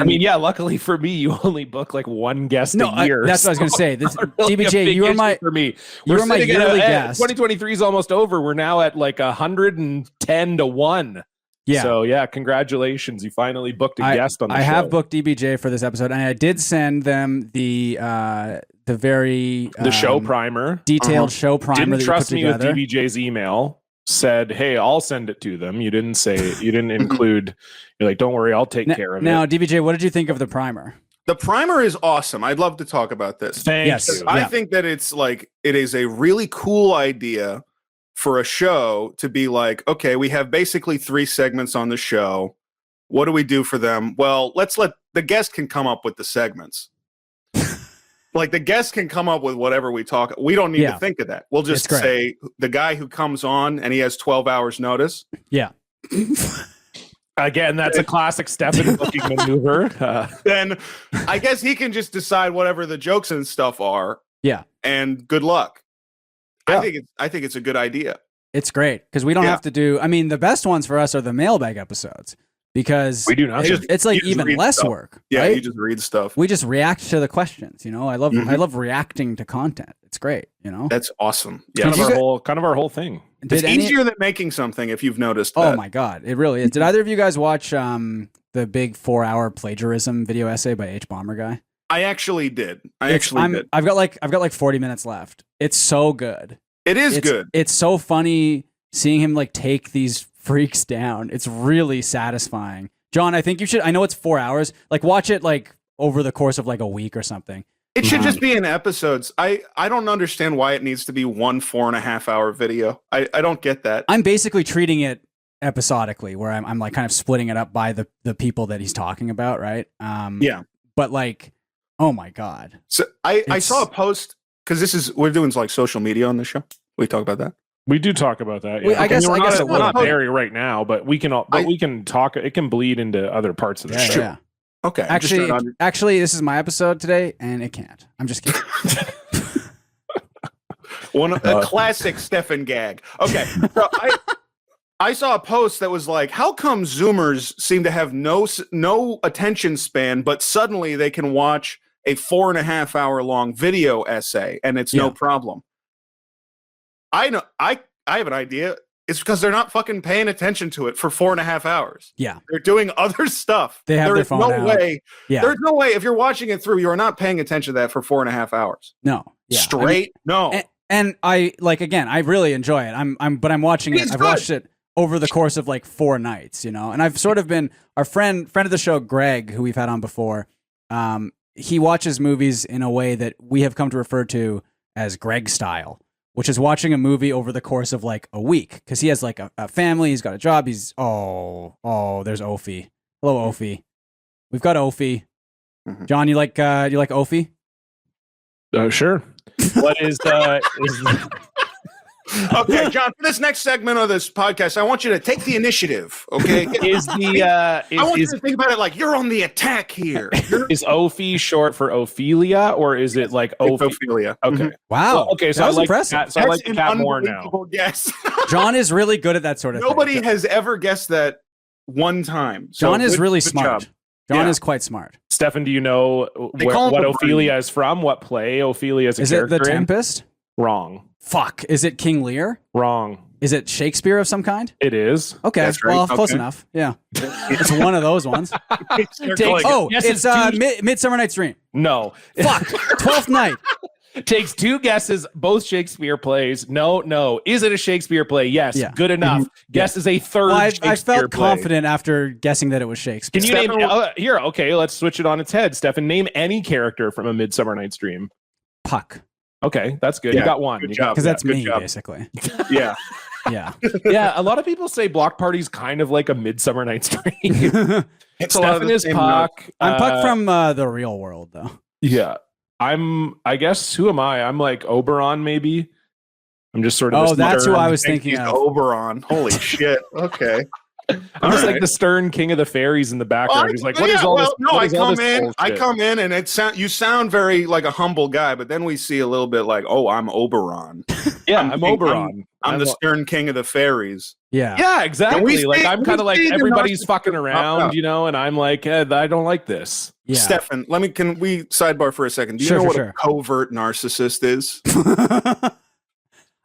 A: I mean, yeah. Luckily for me, you only book like one guest a year.
C: that's what I was gonna
A: so
C: say. This,
A: not really a
C: DBJ,
A: big
C: you are
A: issue
C: my
A: for me.
C: you
A: We're
C: are my
A: sitting at
C: yearly guest.
A: 2023 is almost over. We're now at like 110 to 1.
C: Yeah.
A: So yeah, congratulations. You finally booked a guest on the show.
C: I have booked DBJ for this episode, and I did send them the very
A: the show primer.
C: detailed show primer
A: Didn't
C: that you
A: trust
C: put
A: me
C: together.
A: with DBJ's email. Said, hey, I'll send it to them. You didn't include. You're like, don't worry, I'll take care of
C: Now,
A: it.
C: DBJ, what did you think of the primer?
D: The primer is awesome. I'd love to talk about this.
A: Thank
C: Yes.
A: you.
D: I
C: Yeah.
D: think that it is a really cool idea for a show to be like, okay, we have basically 3 segments on the show. What do we do for them? Well, let's let the guest can come up with the segments. Like the guest can come up with whatever we talk. We don't need
C: Yeah.
D: to think of that. We'll just
C: It's great.
D: say the guy who comes on and he has 12 hours notice.
C: Yeah.
A: Again, that's a classic Stefan booking maneuver.
D: Then I guess he can just decide whatever the jokes and stuff are.
C: Yeah.
D: And good luck.
A: Yeah.
D: I think it's a good idea.
C: It's great because we don't
D: Yeah.
C: have to do. I mean, the best ones for us are the mailbag episodes because
A: We do not.
C: It's like
D: You just
C: even
D: read
C: less
D: stuff.
C: work.
D: Yeah,
C: right?
D: you just read stuff.
C: We just react to the questions. You know, I love
D: Mhm.
C: reacting to content. It's great. You know.
D: That's awesome. Yeah.
A: kind,
C: Did
A: of
C: you
A: our
C: get-
A: whole thing.
D: It's easier than making something if you've noticed
C: Oh
D: that.
C: my god, it really is. Did either of you guys watch the big 4-hour plagiarism video essay by H Bomber guy?
D: I actually did.
C: I've got like 40 minutes left. It's so good.
D: It is
C: It's
D: good.
C: It's so funny seeing him like take these freaks down. It's really satisfying. John, I think you should. I know it's 4 hours. Like watch it like over the course of like a week or something.
D: It should just be in episodes. I don't understand why it needs to be 1 4.5 hour video. I don't get that.
C: I'm basically treating it episodically, where I'm like kind of splitting it up by the people that he's talking about, right?
D: Yeah.
C: But like, oh my god.
D: So I
C: It's-
D: saw a post because we're doing like social media on the show. We talk about that.
A: We do talk about that.
C: Well,
A: Yeah.
C: I guess-
A: we're
C: I
A: not,
C: guess it
A: we're not
D: will.
A: there right now, but we can. We can talk. It can bleed into other parts of the
C: Yeah,
A: show.
C: yeah.
D: Okay. I'm just
C: Actually,
D: trying to-
C: actually, this is my episode today, and it can't. I'm just kidding.
D: a classic Stefan gag. Okay. So I saw a post that was like, how come Zoomers seem to have no attention span, but suddenly they can watch a 4.5 hour long video essay and it's no
C: Yeah.
D: problem? I know. I have an idea. It's because they're not fucking paying attention to it for 4.5 hours.
C: Yeah.
D: They're doing other stuff.
C: They have
D: There
C: their
D: is
C: phone
D: no
C: out.
D: way.
C: Yeah.
D: There's no way if you're watching it through, you are not paying attention to that for 4.5 hours.
C: No. Yeah. I mean,
D: Straight. No.
C: and I like again, I really enjoy it. But I'm watching it.
D: It's
C: I've
D: good.
C: watched it over the course of like 4 nights, you know. And I've sort of been our friend of the show, Greg, who we've had on before. He watches movies in a way that we have come to refer to as Greg style, which is watching a movie over the course of like a week because he has like a family, he's got a job. He's there's Ophi. Hello, Ophi. We've got Ophi.
D: Mhm.
C: John, you like Ophi?
A: Sure. What is
D: Okay, John, for this next segment of this podcast, I want you to take the initiative. Okay.
A: is the
D: I want you
A: is
D: to think about it like you're on the attack here.
A: is Ophi short for Ophelia, or is it like
D: It's
A: Ophi?
D: Ophelia.
A: Okay.
D: Mhm.
C: Wow.
A: Well, okay. So
C: that
A: I
C: was
A: like
C: impressive.
A: Cat, so I like the
D: an
A: cat more now.
D: unbelievable guess.
C: John is really good at that sort of
D: Nobody
C: thing.
D: has ever guessed that one time. So
C: John is
D: good-
C: really
D: good
C: smart.
D: job.
C: John
D: Yeah.
C: is quite smart.
A: Stefan, do you know
D: They call him
A: what
D: the
A: Ophelia is from? What play Ophelia is a
C: Is it
A: character
C: the
A: in?
C: Tempest?
A: Wrong.
C: Fuck. Is it King Lear?
A: Wrong.
C: Is it Shakespeare of some kind?
A: It is.
C: Okay.
D: That's right.
C: Well, close
D: Okay.
C: enough. Yeah. It's one of those ones.
A: Takes-
C: Oh,
A: Yes,
C: it's Midsummer Night's Dream.
A: No.
C: Fuck. 12th Night.
A: Takes 2 guesses, both Shakespeare plays. No. Is it a Shakespeare play? Yes.
C: Yeah.
A: Good enough. Guess is a third
C: Well, I
A: Shakespeare
C: felt
A: play.
C: confident after guessing that it was Shakespeare.
A: Can you name
D: Stefan-
A: here? Okay, let's switch it on its head. Stefan, name any character from A Midsummer Night's Dream.
C: Puck?
A: Okay, that's good.
D: Yeah,
A: You got one.
D: good
A: You
D: job.
A: got-
C: Because that's
D: good
C: me,
D: job.
C: basically.
D: Yeah.
C: Yeah.
A: yeah, a lot of people say Block Party's kind of like A Midsummer Night's Dream.
D: It's a lot of
A: Stefan
D: the
A: is
D: same
A: Puck.
C: I'm Puck from the real world, though.
A: Yeah. I guess, who am I? I'm like Oberon, maybe. I'm just sort of.
C: Oh,
A: the
C: that's who
A: stern-
C: I was
D: Think
C: thinking
D: he's
C: of.
D: Oberon. Holy shit. Okay.
A: I'm just like the stern king of the fairies in the background. He's like, what is all this?
D: No,
A: what
D: I
A: is all
D: come
A: this
D: in. I
A: bullshit?
D: come in, and you sound very like a humble guy, but then we see a little bit like, oh, I'm Oberon.
A: Yeah,
D: I'm
A: I'm
D: king-
A: Oberon.
D: I'm the
A: a-
D: stern king of the fairies.
C: Yeah.
A: Yeah, exactly. Like
D: see-
A: I'm
D: we
A: kind of like
D: see the
A: everybody's
D: narcissism
A: fucking
D: pop
A: around,
D: up.
A: you know, and I'm like, I don't like this.
C: Yeah.
D: Stefan, can we sidebar for a second? Do you
C: Sure,
D: know
C: sure,
D: what a covert narcissist is?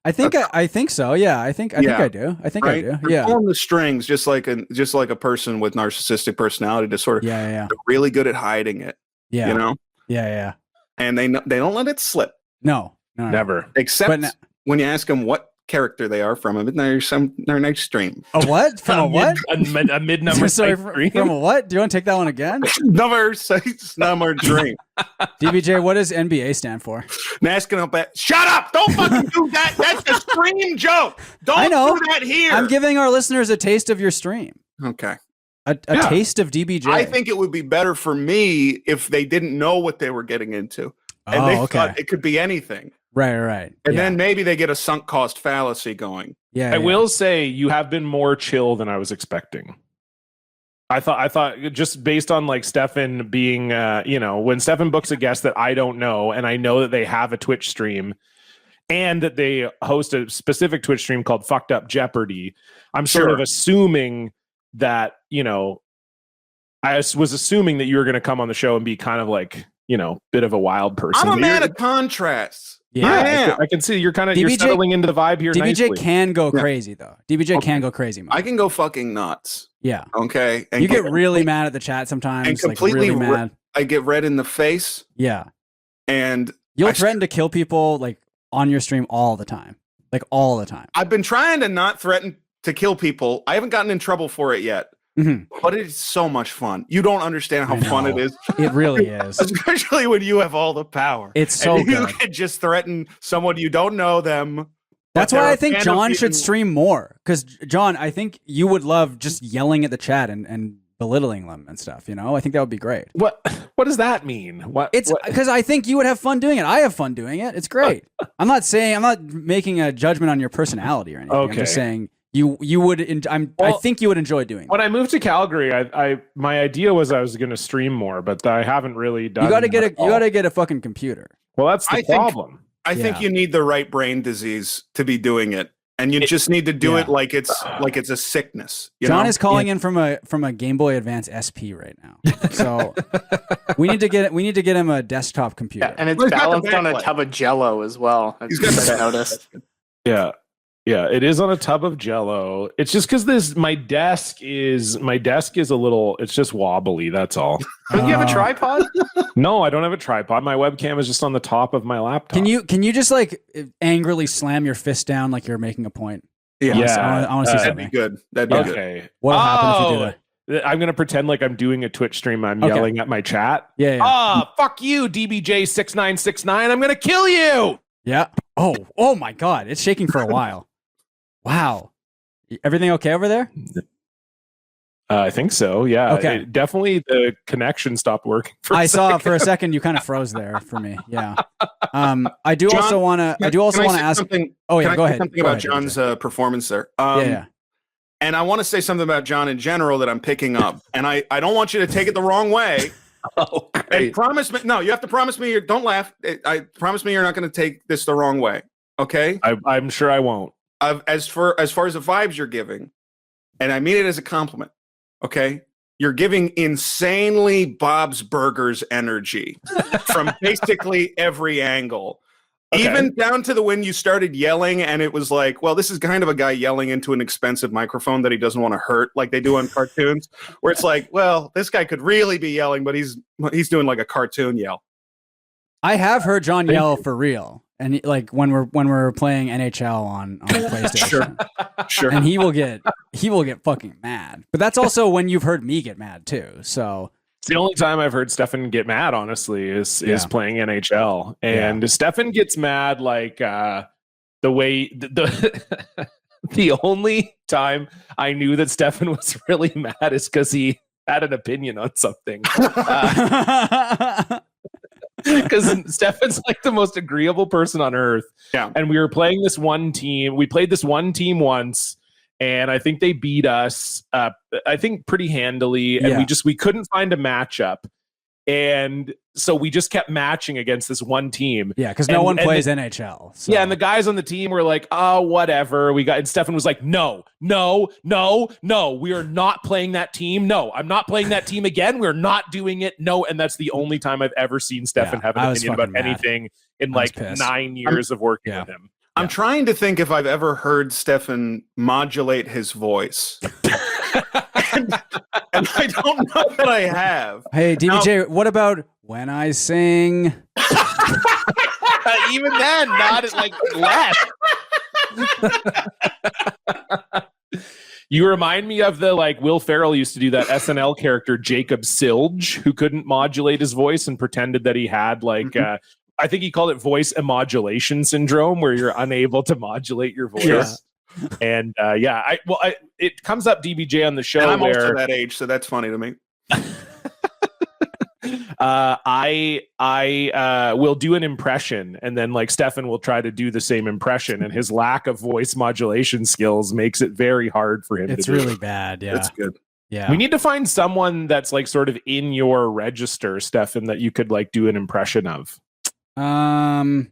C: I think so. Yeah. I think
D: Yeah.
C: I do. I think
D: Right?
C: I do.
D: They're
C: Yeah.
D: pulling the strings just like a person with narcissistic personality to sort of
C: Yeah. Yeah.
D: they're really good at hiding it,
C: Yeah.
D: you know?
C: Yeah. Yeah.
D: And they don't let it slip.
C: No.
A: Never.
D: Except
C: But
D: when you ask them what character they are from a Midnight Stream.
C: A what? From a what?
A: A mid-number
C: Sorry,
A: type dream.
C: from a what? Do you want to take that one again?
D: Number dream.
C: DBJ, what does NBA stand for?
D: And asking up at shut up! Don't fucking do that. That's a stream joke. Don't
C: I know.
D: do that here.
C: I'm giving our listeners a taste of your stream.
D: Okay.
C: A
A: Yeah.
C: taste of DBJ.
D: I think it would be better for me if they didn't know what they were getting into. And
C: Oh,
D: they
C: okay.
D: thought it could be anything.
C: Right.
D: And
C: yeah.
D: then maybe they get a sunk cost fallacy going.
C: yeah,
A: I
C: yeah.
A: will say you have been more chill than I was expecting. I thought just based on like Stefan being, when Stefan books a guest that I don't know, and I know that they have a Twitch stream and that they host a specific Twitch stream called Fucked Up Jeopardy, I'm sort of
D: Sure.
A: assuming that, I was assuming that you were going to come on the show and be kind of like, bit of a wild person.
D: I'm a
A: But
D: man
A: you're-
D: of contrasts.
C: Yeah.
D: I
A: I
D: am.
A: can- I can see you're kind of you're
C: DBJ
A: settling into the vibe here
C: DBJ
A: nicely.
C: can go
D: Yeah.
C: crazy though. DBJ can go crazy. Mike.
D: I can go fucking nuts.
C: Yeah.
D: Okay. And
C: You get really mad at the chat sometimes.
D: and
C: like
D: completely
C: really mad.
D: I get red in the face
C: Yeah.
D: and
C: You'll
D: I-
C: threaten to kill people like on your stream all the time. Like all the time.
D: I've been trying to not threaten to kill people. I haven't gotten in trouble for it yet.
C: Mhm.
D: But it's so much fun. You don't understand how
C: I
D: fun it
C: know.
D: is,
C: It really is.
D: especially when you have all the power.
C: It's so
D: and you
C: good.
D: can just threaten someone you don't know them.
C: That's
D: but
C: why
D: they're
C: I
D: a
C: think
D: fan of
C: John
D: you.
C: should stream more. Because John, I think you would love just yelling at the chat and belittling them and stuff. I think that would be great.
A: What does that mean?
C: It's because I think you would have fun doing it. I have fun doing it. It's great. I'm not making a judgment on your personality or anything. I'm
A: Okay.
C: just saying you would. I
A: Well,
C: think you would enjoy doing it.
A: when I moved to Calgary, I my idea was I was going to stream more, but I haven't really done.
C: You got to get
A: that at all.
C: you got to get a fucking computer.
A: Well, that's the
D: I think-
A: problem.
D: I think
C: Yeah.
D: you need the right brain disease to be doing it. And you just need to do
C: yeah.
D: it like it's a sickness. You
C: John
D: know?
C: is calling in from a Game Boy Advance SP right now. So we need to get him a desktop computer.
E: And it's
D: Well, he's got the
E: balanced on a
D: backlight.
E: tub of Jello as well.
D: He's got
E: I
D: the-
E: noticed.
A: Yeah. Yeah, it is on a tub of Jello. It's just because my desk is a little. It's just wobbly. That's all.
E: Don't you have a tripod?
A: No, I don't have a tripod. My webcam is just on the top of my laptop.
C: Can you just like angrily slam your fist down like you're making a point?
D: Yeah,
A: Yeah.
C: I want to see
D: that'd
C: something.
D: be good. That'd be good.
A: Okay.
C: What'll happen if you do that?
A: I'm gonna pretend like I'm doing a Twitch stream. I'm
C: Okay.
A: yelling at my chat.
C: Yeah.
A: Ah, fuck you, DBJ6969. I'm gonna kill you.
C: Yeah. Oh my God! It's shaking for a while. Wow. Everything okay over there?
A: I think so. Yeah.
C: Okay.
A: Definitely, the connection stopped working.
C: I saw for a second you kind of froze there for me. Yeah. I do
D: John,
C: also want to. I do also
D: Can
C: want to
D: say
C: ask.
D: something?
C: Oh yeah,
D: Can I
C: go
D: say
C: ahead.
D: Something
C: Go
D: about
C: ahead,
D: John's performance there.
C: yeah.
D: And I want to say something about John in general that I'm picking up. And I don't want you to take it the wrong way.
A: Oh,
D: And
A: great.
D: promise me. No, you have to promise me. Don't laugh. I promise me you're not going to take this the wrong way. Okay.
A: I'm sure I won't.
D: As far as the vibes you're giving, and I mean it as a compliment. Okay. You're giving insanely Bob's Burgers energy from basically every angle.
A: Okay.
D: Even down to the when you started yelling, and it was like, well, this is kind of a guy yelling into an expensive microphone that he doesn't want to hurt, like they do on cartoons, where it's like, well, this guy could really be yelling, but he's doing like a cartoon yell.
C: I have heard John yell for real, and like when we're playing NHL on PlayStation,
D: Sure.
C: and he will get fucking mad. But that's also when you've heard me get mad too. So
A: It's the only time I've heard Stefan get mad, honestly, is playing NHL. And Stefan gets mad like the way the the only time I knew that Stefan was really mad is because he had an opinion on something. Because Stefan's like the most agreeable person on earth.
D: Yeah.
A: And we were playing this one team. We played this one team once, and I think they beat us, I think pretty handily. And
C: Yeah.
A: we couldn't find a matchup. And so we just kept matching against this one team.
C: yeah, because no
A: And-
C: one
A: and
C: plays
A: the-
C: NHL. So.
A: Yeah, and the guys on the team were like, "Oh, whatever." And Stefan was like, "No, we are not playing that team. No, I'm not playing that team again. We're not doing it. No." And that's the only time I've ever seen Stefan
C: Yeah,
A: have an
C: I was
A: opinion about
C: fucking mad.
A: anything in
C: I was
A: like
C: pissed.
A: 9 years of working
C: Yeah.
A: with him.
D: I'm trying to think if I've ever heard Stefan modulate his voice. and I don't know that I have.
C: Hey, DBJ, what about when I sing?
A: Even then, not at like less. You remind me of the like Will Ferrell used to do that SNL character Jacob Silge, who couldn't modulate his voice and pretended that he had like I think he called it voice immodulation syndrome, where you're unable to modulate your voice.
C: Yeah.
A: And it comes up DBJ on the show
D: And I'm
A: where
D: also that age, so that's funny to me.
A: I will do an impression, and then like Stefan will try to do the same impression, and his lack of voice modulation skills makes it very hard for him
C: It's
A: to do.
C: really bad. Yeah.
D: That's good.
C: Yeah.
A: We need to find someone that's like sort of in your register, Stefan, that you could like do an impression of.
C: I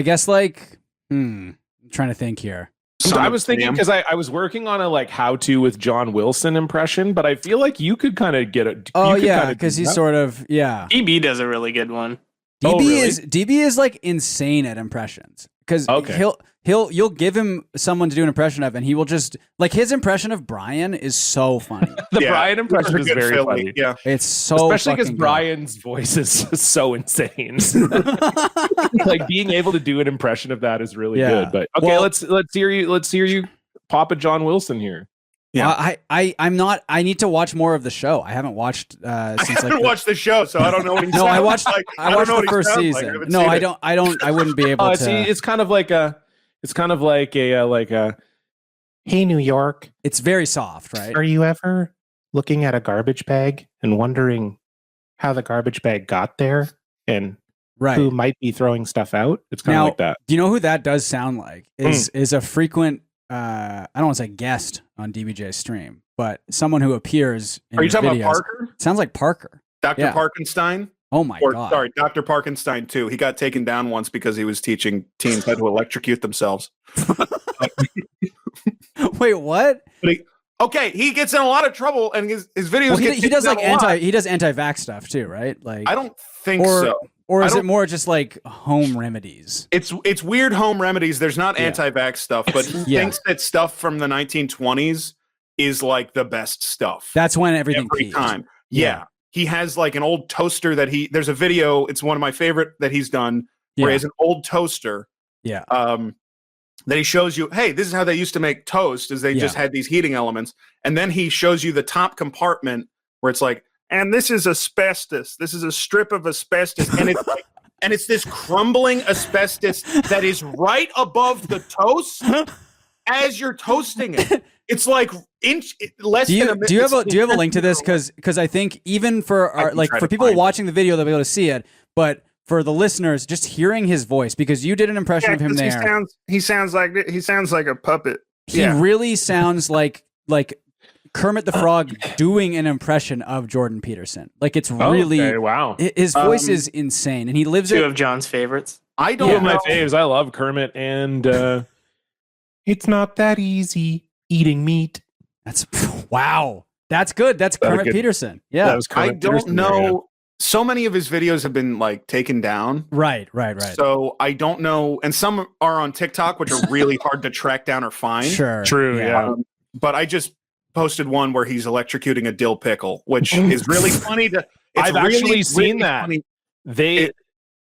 C: guess like I'm trying to think here.
D: Son
A: I
D: of
A: was thinking
D: Sam.
A: because I was working on a like how to with John Wilson impression, but I feel like you could kind of get it.
C: Oh
A: you could
C: yeah,
A: kinda do
C: because he's
A: that.
C: sort of
E: DB does a really good one.
C: DB
A: Oh, really?
C: is like insane at impressions because
A: Okay.
C: you'll give him someone to do an impression of and he will just like his impression of Brian is so funny.
A: The
D: Yeah,
A: Brian impression
D: Those
A: is
D: are good
A: very
D: Philly.
A: funny.
D: Yeah.
C: It's so
A: Especially because
C: fucking good.
A: Brian's voice is so insane. Like being able to do an impression of that is really
C: Yeah.
A: good. But okay,
C: Well-
A: let's hear you pop a John Wilson here.
D: Yeah.
C: I'm not. I need to watch more of the show. I haven't watched
D: I
C: since
D: haven't
C: like
D: watched the show, so I don't know what he
C: no.
D: sounds
C: I watched.
D: like.
C: I
D: don't
C: watched
D: know what
C: the
D: he
C: first
D: sounds like.
C: season.
D: haven't
C: No,
D: seen
C: I
D: it.
C: don't. I don't. I wouldn't be able
A: Oh,
C: to.
A: see, it's kind of like a
G: Hey, New York,
C: It's very soft, right?
G: are you ever looking at a garbage bag and wondering how the garbage bag got there and
C: Right.
G: who might be throwing stuff out?
A: it's kind of
C: Now,
A: like that.
C: do you know who that does sound like?
A: Hmm.
C: Is a frequent. I don't want to say guest on DBJ's stream, but someone who appears. In
D: Are you
C: his
D: talking
C: videos.
D: about Parker?
C: Sounds like Parker.
D: Dr.
C: Yeah.
D: Parkenstein?
C: Oh my
D: Or
C: god.
D: sorry, Dr. Parkenstein too. He got taken down once because he was teaching teens how to electrocute themselves.
C: Wait, what?
D: Okay, he gets in a lot of trouble, and his videos
C: Well,
D: get
C: he
D: taken
C: does
D: down
C: like
D: a lot.
C: anti-vax stuff too, right? Like
D: I don't think
C: Or-
D: so.
C: Or
D: I
C: is it
D: don't-
C: more just like home remedies?
D: It's weird home remedies. There's not
C: Yeah.
D: anti-vax stuff, but he
C: Yeah.
D: thinks that stuff from the 1920s is like the best stuff.
C: That's when everything
D: every
C: peaked.
D: time.
C: Yeah.
D: Yeah. He has like an old toaster that there's a video, it's one of my favorite that he's done, where he
C: Yeah.
D: has an old toaster
C: Yeah.
D: that he shows you, hey, this is how they used to make toast, is they just had these heating elements. And then he shows you the top compartment where it's like, and this is asbestos. This is a strip of asbestos. And it's like, and it's this crumbling asbestos that is right above the toast as you're toasting it. It's like less than a minute.
C: Do you have a link to this? Because I think even for
D: I
C: our
D: can
C: like
D: try
C: for
D: to
C: people
D: find it.
C: watching the video, they'll be able to see it. But for the listeners, just hearing his voice, because you did an impression of him there,
D: He sounds like a puppet.
C: he really sounds like Kermit the Frog doing an impression of Jordan Peterson. Like it's really
A: okay, wow.
C: his voice is insane, and he lives
E: Two
C: it.
E: of John's favorites.
D: I
A: Two
D: don't
A: of my
D: know.
A: faves. I love Kermit and
G: It's not that easy eating meat.
C: That's wow. That's good. That's
A: That was
C: Kermit
A: good.
C: Peterson.
A: that
C: Yeah.
A: was
D: I
A: Kermit
D: don't
A: Peterson there, yeah.
D: know. So many of his videos have been like taken down.
C: Right.
D: So I don't know. And some are on TikTok, which are really hard to track down or find.
C: Sure.
A: True, yeah.
D: But I just posted one where he's electrocuting a dill pickle, which is really funny.
A: I've actually seen that.
D: funny.
A: They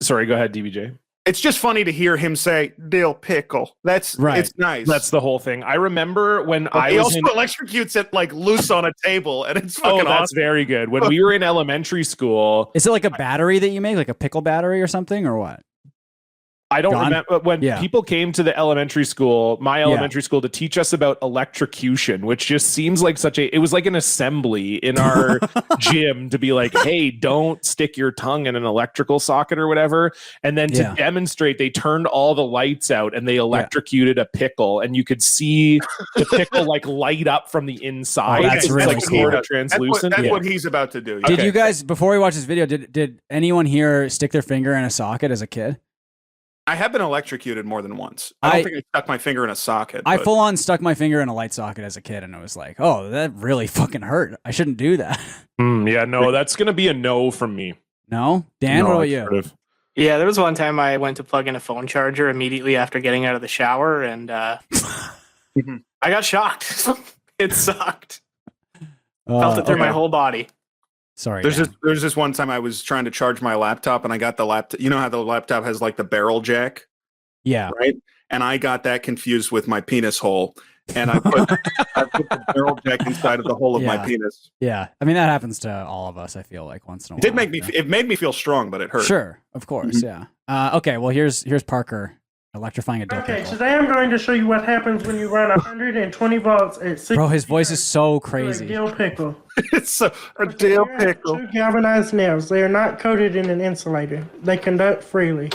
A: sorry, go ahead, DBJ.
D: It's just funny to hear him say dill pickle. That's
C: Right.
D: It's nice.
A: That's the whole thing. I remember when I
D: he
A: was
D: also
A: in
D: electrocutes it like loose on a table, and it's
A: Oh,
D: fucking
A: that's
D: awesome.
A: very good. When we were in elementary school,
C: Is it like a battery that you make, like a pickle battery or something, or what?
A: I don't
C: Gone?
A: remember when
C: Yeah.
A: people came to the elementary school, my elementary school, to teach us about electrocution, which just seems like it was like an assembly in our gym to be like, hey, don't stick your tongue in an electrical socket or whatever. And then to
C: Yeah.
A: demonstrate, they turned all the lights out and they electrocuted a pickle, and you could see the pickle like light up from the inside.
C: Oh, that's
A: It's
C: really
A: like
C: cool.
A: sort of
D: That's
A: translucent.
D: what he's about to do.
C: Did
A: Okay.
C: you guys, before we watch this video, did anyone here stick their finger in a socket as a kid?
D: I have been electrocuted more than once. I don't
C: I-
D: think I stuck my finger in a socket.
C: I
D: but-
C: full on stuck my finger in a light socket as a kid, and it was like, oh, that really fucking hurt. I shouldn't do that.
A: Yeah, no, that's going to be a no from me.
C: No? Dan,
A: No,
C: what about
A: I've
C: you?
A: sort of-
E: Yeah, there was one time I went to plug in a phone charger immediately after getting out of the shower, and I got shocked. It sucked. Felt it through my whole body.
C: Sorry.
D: There's
C: Dan.
D: this one time I was trying to charge my laptop, and I got the laptop. You know how the laptop has like the barrel jack,
C: Yeah.
D: right? And I got that confused with my penis hole, and I put the barrel jack inside of the hole of my
C: Yeah.
D: penis.
C: Yeah. I mean, that happens to all of us, I feel like, once in a while.
D: It did make me.
C: Yeah.
D: It made me feel strong, but it hurt.
C: Sure. Of course. Yeah. Okay. Well, here's Parker electrifying a dill
H: Okay,
C: pickle.
H: today I'm going to show you what happens when you run 120 volts at 60
C: Bro, his voice is so
H: to a
C: crazy.
H: dill pickle.
D: It's a dill
H: Here are
D: pickle.
H: Two galvanized nails. They are not coated in an insulator. They conduct freely.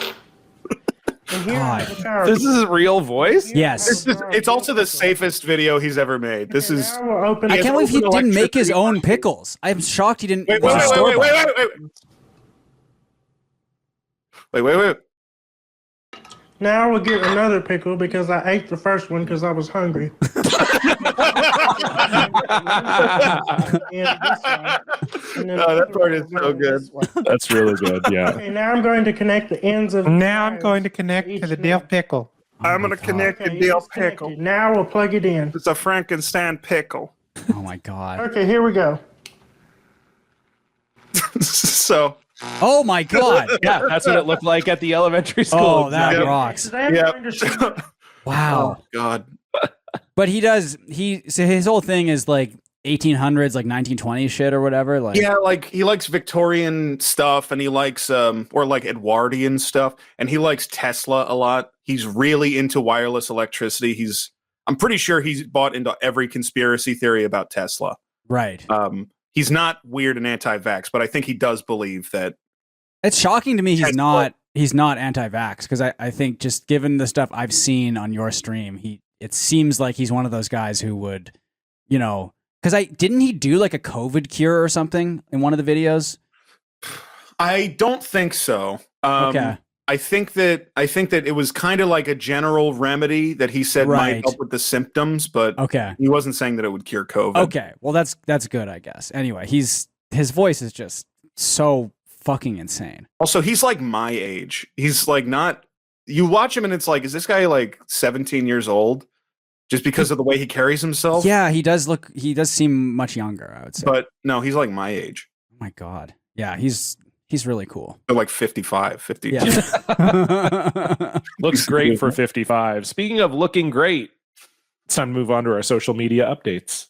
H: And here
C: God.
H: is the power.
A: This is real voice?
C: Yes.
D: It's also the safest video he's ever made. This is.
H: Now we'll open
C: I
H: it.
C: can't believe he
D: open
C: didn't make his
D: electricity
C: own
D: box.
C: pickles. I'm shocked he didn't.
D: Wait,
C: was a store-bought.
D: Wait.
H: Now we'll get another pickle because I ate the first one because I was hungry. And this one. And then
D: Oh, that
H: the
D: part
H: other
D: is
H: one
D: so
H: goes
D: good.
H: this way.
A: That's really good. Yeah.
H: Okay, now I'm going to connect the ends of.
G: Now I'm going to connect to the dill pickle.
D: I'm gonna connect
H: Okay,
D: the dill
H: it's connected.
D: pickle.
H: Now we'll plug it in.
D: It's a Frankenstein pickle.
C: Oh my god.
H: Okay, here we go.
D: So
C: Oh my god.
A: Yeah, that's what it looked like at the elementary school.
C: Oh, that
A: Exactly.
C: rocks.
H: Today I'm
D: yeah.
H: going to show
C: Wow.
D: Oh God.
C: But so his whole thing is like 1800s, like 1920s shit or whatever. Like,
D: Yeah, like he likes Victorian stuff, and he likes or like Edwardian stuff, and he likes Tesla a lot. He's really into wireless electricity. I'm pretty sure he's bought into every conspiracy theory about Tesla.
C: right.
D: He's not weird and anti-vax, but I think he does believe that.
C: It's shocking to me he's
D: Tesla.
C: not anti-vax because I think just given the stuff I've seen on your stream, it seems like he's one of those guys who would, because didn't he do like a COVID cure or something in one of the videos?
D: I don't think so.
C: Okay.
D: I think that it was kind of like a general remedy that he said might
C: Right.
D: help with the symptoms, but
C: Okay.
D: he wasn't saying that it would cure COVID.
C: Okay. Well, that's good, I guess. Anyway, his voice is just so fucking insane.
D: Also, he's like my age. He's like not. You watch him and it's like, is this guy like 17 years old? Just because of the way he carries himself?
C: Yeah, he does seem much younger, I would say.
D: But no, he's like my age.
C: Oh my God. Yeah, he's really cool.
D: They're like 55, 50.
C: Yeah.
A: Looks great for 55. Speaking of looking great, it's time to move on to our social media updates.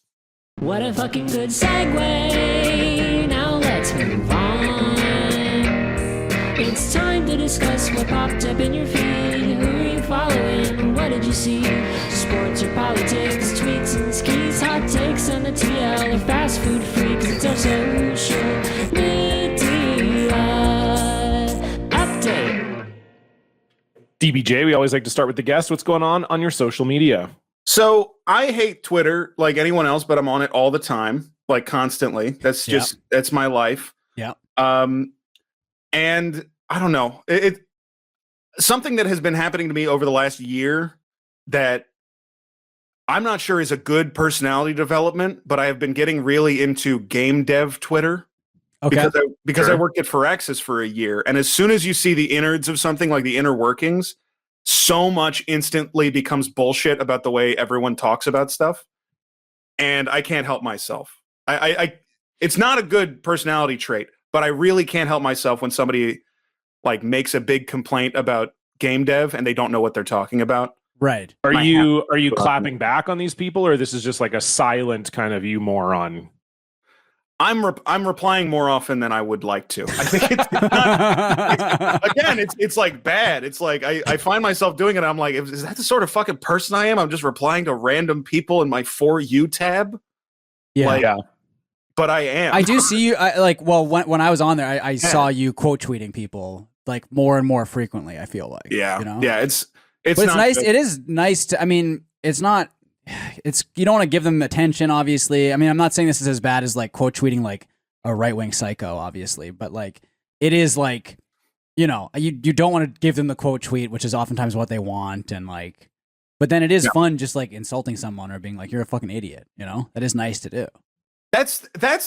I: What a fucking good segue. Now let's move on. It's time to discuss what popped up in your feed. Who are you following? What did you see? Sports or politics, tweets and skis, hot takes on the TL or fast food freaks. It's our social media update.
A: DBJ, we always like to start with the guest. What's going on your social media?
D: So I hate Twitter like anyone else, but I'm on it all the time, like constantly. That's just that's my life.
C: Yeah.
D: And I don't know. It something that has been happening to me over the last year that I'm not sure is a good personality development, but I have been getting really into game dev Twitter.
C: Okay.
D: Because I worked at Firaxis for a year, and as soon as you see the innards of something, like the inner workings, so much instantly becomes bullshit about the way everyone talks about stuff, and I can't help myself. I it's not a good personality trait, but I really can't help myself when somebody like makes a big complaint about game dev and they don't know what they're talking about.
C: Right.
A: Are you clapping back on these people, or this is just like a silent kind of you moron?
D: I'm replying more often than I would like to. I think it's not, it's like bad. It's like I find myself doing it. I'm like, is that the sort of fucking person I am? I'm just replying to random people in my For You tab.
C: Yeah.
D: But I am.
C: I do see you. When I was on there, I saw you quote tweeting people like more and more frequently. I feel like.
D: Yeah.
C: You know?
D: Yeah. It's
C: but it's nice. Good. It is nice to. I mean, it's not. It's you don't want to give them attention, obviously. I mean, I'm not saying this is as bad as like quote tweeting like a right wing psycho, obviously, but like it is like, you know, you don't want to give them the quote tweet, which is oftentimes what they want, and like, but then it is fun just like insulting someone or being like you're a fucking idiot. You know, that is nice to do.
D: That's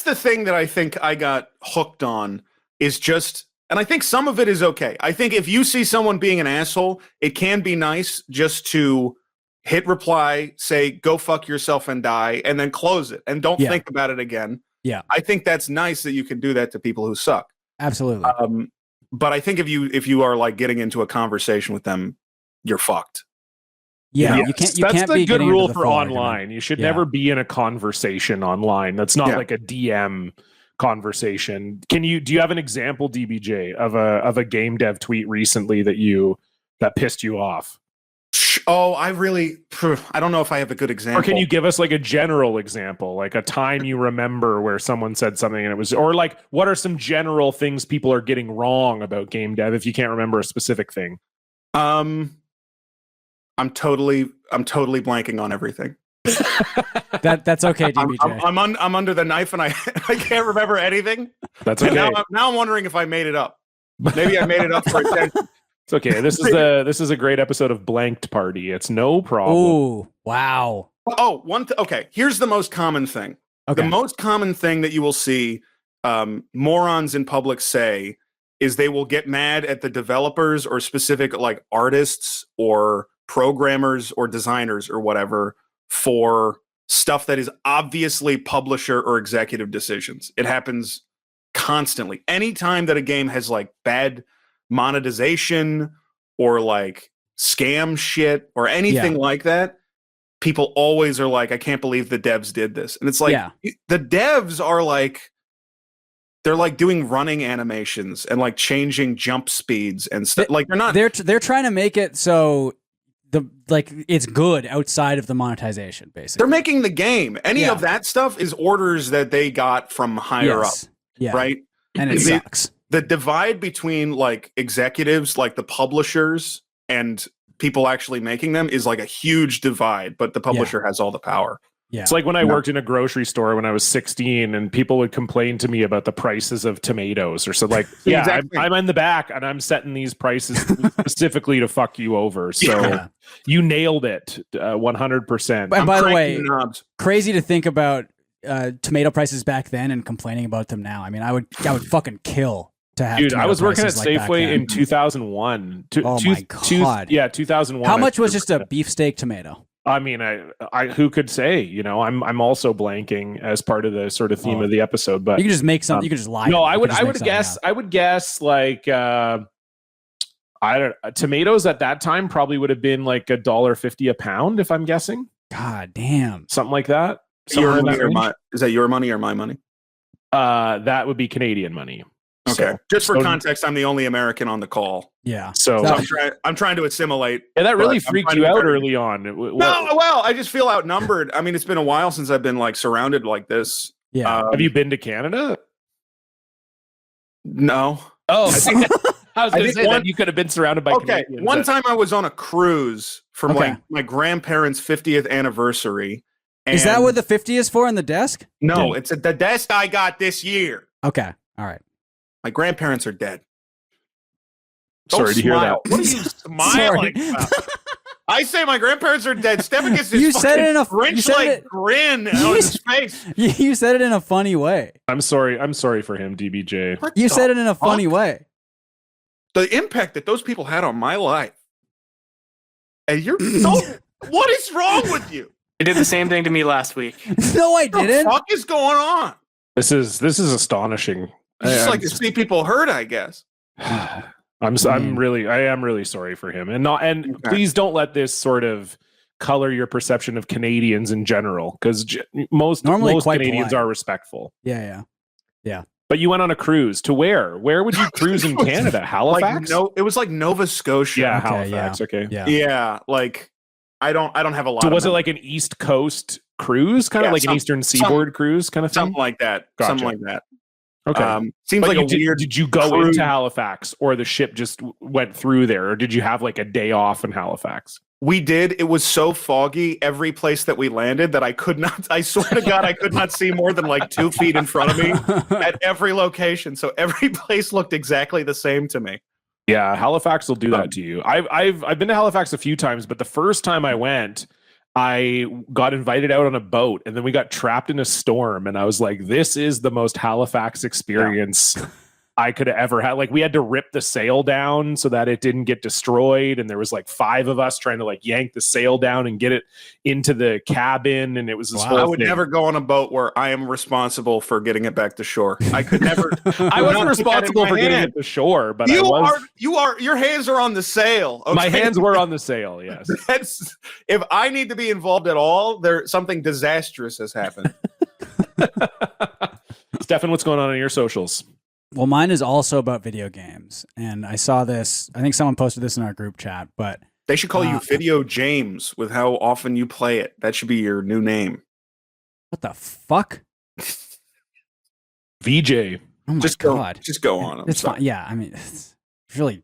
D: the thing that I think I got hooked on is just, and I think some of it is okay. I think if you see someone being an asshole, it can be nice just to hit reply, say, go fuck yourself and die, and then close it and don't think about it again.
C: Yeah.
D: I think that's nice that you can do that to people who suck.
C: Absolutely.
D: But I think if you are like getting into a conversation with them, you're fucked.
C: Yeah,
A: you
C: can't.
A: That's the
C: be
A: good rule for
C: argument.
A: online. You should never be in a conversation online. That's not like a DM conversation. Do you have an example, DBJ, of a game dev tweet recently that pissed you off?
D: Oh, I don't know if I have a good example.
A: Or can you give us like a general example, like a time you remember where someone said something and it was, or like what are some general things people are getting wrong about game dev if you can't remember a specific thing?
D: I'm totally blanking on everything.
C: That's okay, DBJ.
D: I'm under the knife and I can't remember anything.
A: That's okay.
D: Now I'm wondering if I made it up. Maybe I made it up for attention.
A: It's okay. This is a great episode of Blanked Party. It's no problem.
C: Ooh, wow.
D: Oh, okay. Here's the most common thing.
C: Okay.
D: The most common thing that you will see morons in public say is they will get mad at the developers or specific like artists or programmers or designers or whatever for stuff that is obviously publisher or executive decisions. It happens constantly. Anytime that a game has like bad monetization or like scam shit or anything like that, people always are like, I can't believe the devs did this. And it's like the devs are like, they're like doing running animations and like changing jump speeds and stuff. Like
C: they're trying to make it so it's good outside of the monetization, basically.
D: They're making the game. Any of that stuff is orders that they got from higher up. Yeah. Right?
C: And it sucks.
D: The divide between like executives, like the publishers and people actually making them is like a huge divide, but the publisher has all the power.
C: Yeah.
A: It's like when I worked in a grocery store when I was 16 and people would complain to me about the prices of tomatoes or so like, exactly. I'm in the back and I'm setting these prices specifically to fuck you over. So you nailed it 100%.
C: And by the way, crazy to think about tomato prices back then and complaining about them now. I mean, I would fucking kill to have.
A: Dude, I
C: tomato
A: was working at
C: prices like back
A: Safeway
C: then.
A: in 2001.
C: Oh my God.
A: Yeah, 2001.
C: How
A: I
C: much was just a
A: remember that.
C: beefsteak tomato?
A: I mean, I who could say? You know, I'm also blanking as part of the sort of theme
C: Oh.
A: of the episode. But
C: You can just make something. You can just lie.
A: no,
C: to me.
A: I
C: You
A: would
C: can just
A: I
C: make
A: would
C: something
A: guess
C: up.
A: I would guess like I don't tomatoes at that time probably would have been like $1.50 a pound if I'm guessing,
C: God damn.
A: something like that.
D: Your
A: Somewhere in
D: money
A: that
D: or
A: range.
D: my, is that your money or my money?
A: That would be Canadian money.
D: Okay.
A: So-
D: Just for
A: so-
D: context, I'm the only American on the call.
C: Yeah.
A: So,
C: That-
D: So I'm trying to assimilate.
A: yeah, that really
D: but I'm
A: freaked
D: trying
A: you
D: to
A: out
D: be very-
A: early on.
D: No, well, I just feel outnumbered. I mean, it's been a while since I've been like surrounded like this.
C: Yeah.
A: Have you been to Canada?
D: No.
A: Oh,
D: I think
A: I was
D: I
A: going to
D: think
A: say
D: one-
A: that you could have been surrounded by
D: Okay.
A: Canadians.
D: One time I was on a cruise for
C: Okay.
D: my grandparents' 50th anniversary.
C: Is that
D: and-
C: what the 50 is for in the desk?
D: No,
A: Yeah.
D: it's the desk I got this year.
C: Okay. All right.
D: My grandparents are dead.
A: Sorry
D: Don't
A: to hear
D: smile.
A: that.
D: What are you smiling
C: Sorry.
D: about? I say my grandparents are dead. Stefan gets this
C: You said it in a- you
D: Grinch
C: said
D: like
C: it-
D: grin
C: You
D: on his face.
C: You said it in a funny way.
A: I'm sorry for him, DBJ.
D: What
C: You
D: the
C: said it in a funny
D: fuck?
C: way.
D: The impact that those people had on my life. And you're what is wrong with you?
E: You did the same thing to me last week.
C: No, I
D: What the
C: didn't.
D: fuck is going on?
A: This is astonishing.
D: It's just
A: I'm
D: like to see people hurt, I guess.
A: I am
C: Man.
A: really sorry for him, and
D: Okay.
A: please don't let this sort of color your perception of Canadians in general, because most
C: Normally quite
A: Canadians
C: polite.
A: are respectful.
C: Yeah.
A: But you went on a cruise to where? Where would you cruise in Canada? Halifax?
D: It was like Nova Scotia.
A: Yeah,
C: Okay,
A: Halifax. Okay.
C: Yeah.
D: Yeah, like I don't have a lot
A: So
D: of
A: was it
D: them.
A: like an East Coast cruise, kind of
D: Yeah,
A: like an Eastern Seaboard cruise kind of thing?
D: something like that.
A: Gotcha.
D: Something like that.
A: Okay.
D: Seems
A: But
D: like
A: you
D: a weird
A: did you go
D: cruise.
A: into Halifax, or the ship just went through there, or did you have like a day off in Halifax?
D: We did. It was so foggy every place that we landed that I could not, I swear to God, I could not see more than like 2 feet in front of me at every location. So every place looked exactly the same to me.
A: Yeah, Halifax will do that to you. I've been to Halifax a few times, but the first time I went, I got invited out on a boat, and then we got trapped in a storm, and I was like, "This is the most Halifax experience I could have ever had." Like, we had to rip the sail down so that it didn't get destroyed, and there was like 5 of us trying to like yank the sail down and get it into the cabin, and it was this
C: Wow.
A: whole
D: I would
A: thing.
D: never go on a boat where I am responsible for getting it back to shore. I could never.
A: I
D: not
A: wasn't
D: put that in
A: responsible
D: my
A: for getting
D: hand.
A: it to shore, but
D: You
A: I was.
D: your hands are on the sail.
A: My
D: okay?
A: hands were on the sail. Yes.
D: That's if I need to be involved at all, there something disastrous has happened.
A: Stefan, what's going on your socials?
C: Well, mine is also about video games, and I saw this. I think someone posted this in our group chat, but
D: They should call you Video James with how often you play it. That should be your new name.
C: what the fuck?
A: VJ.
C: Oh my
D: Just
C: god,
D: Just go on. I'm
C: it's
D: sorry.
C: fine. Yeah, I mean, it's really.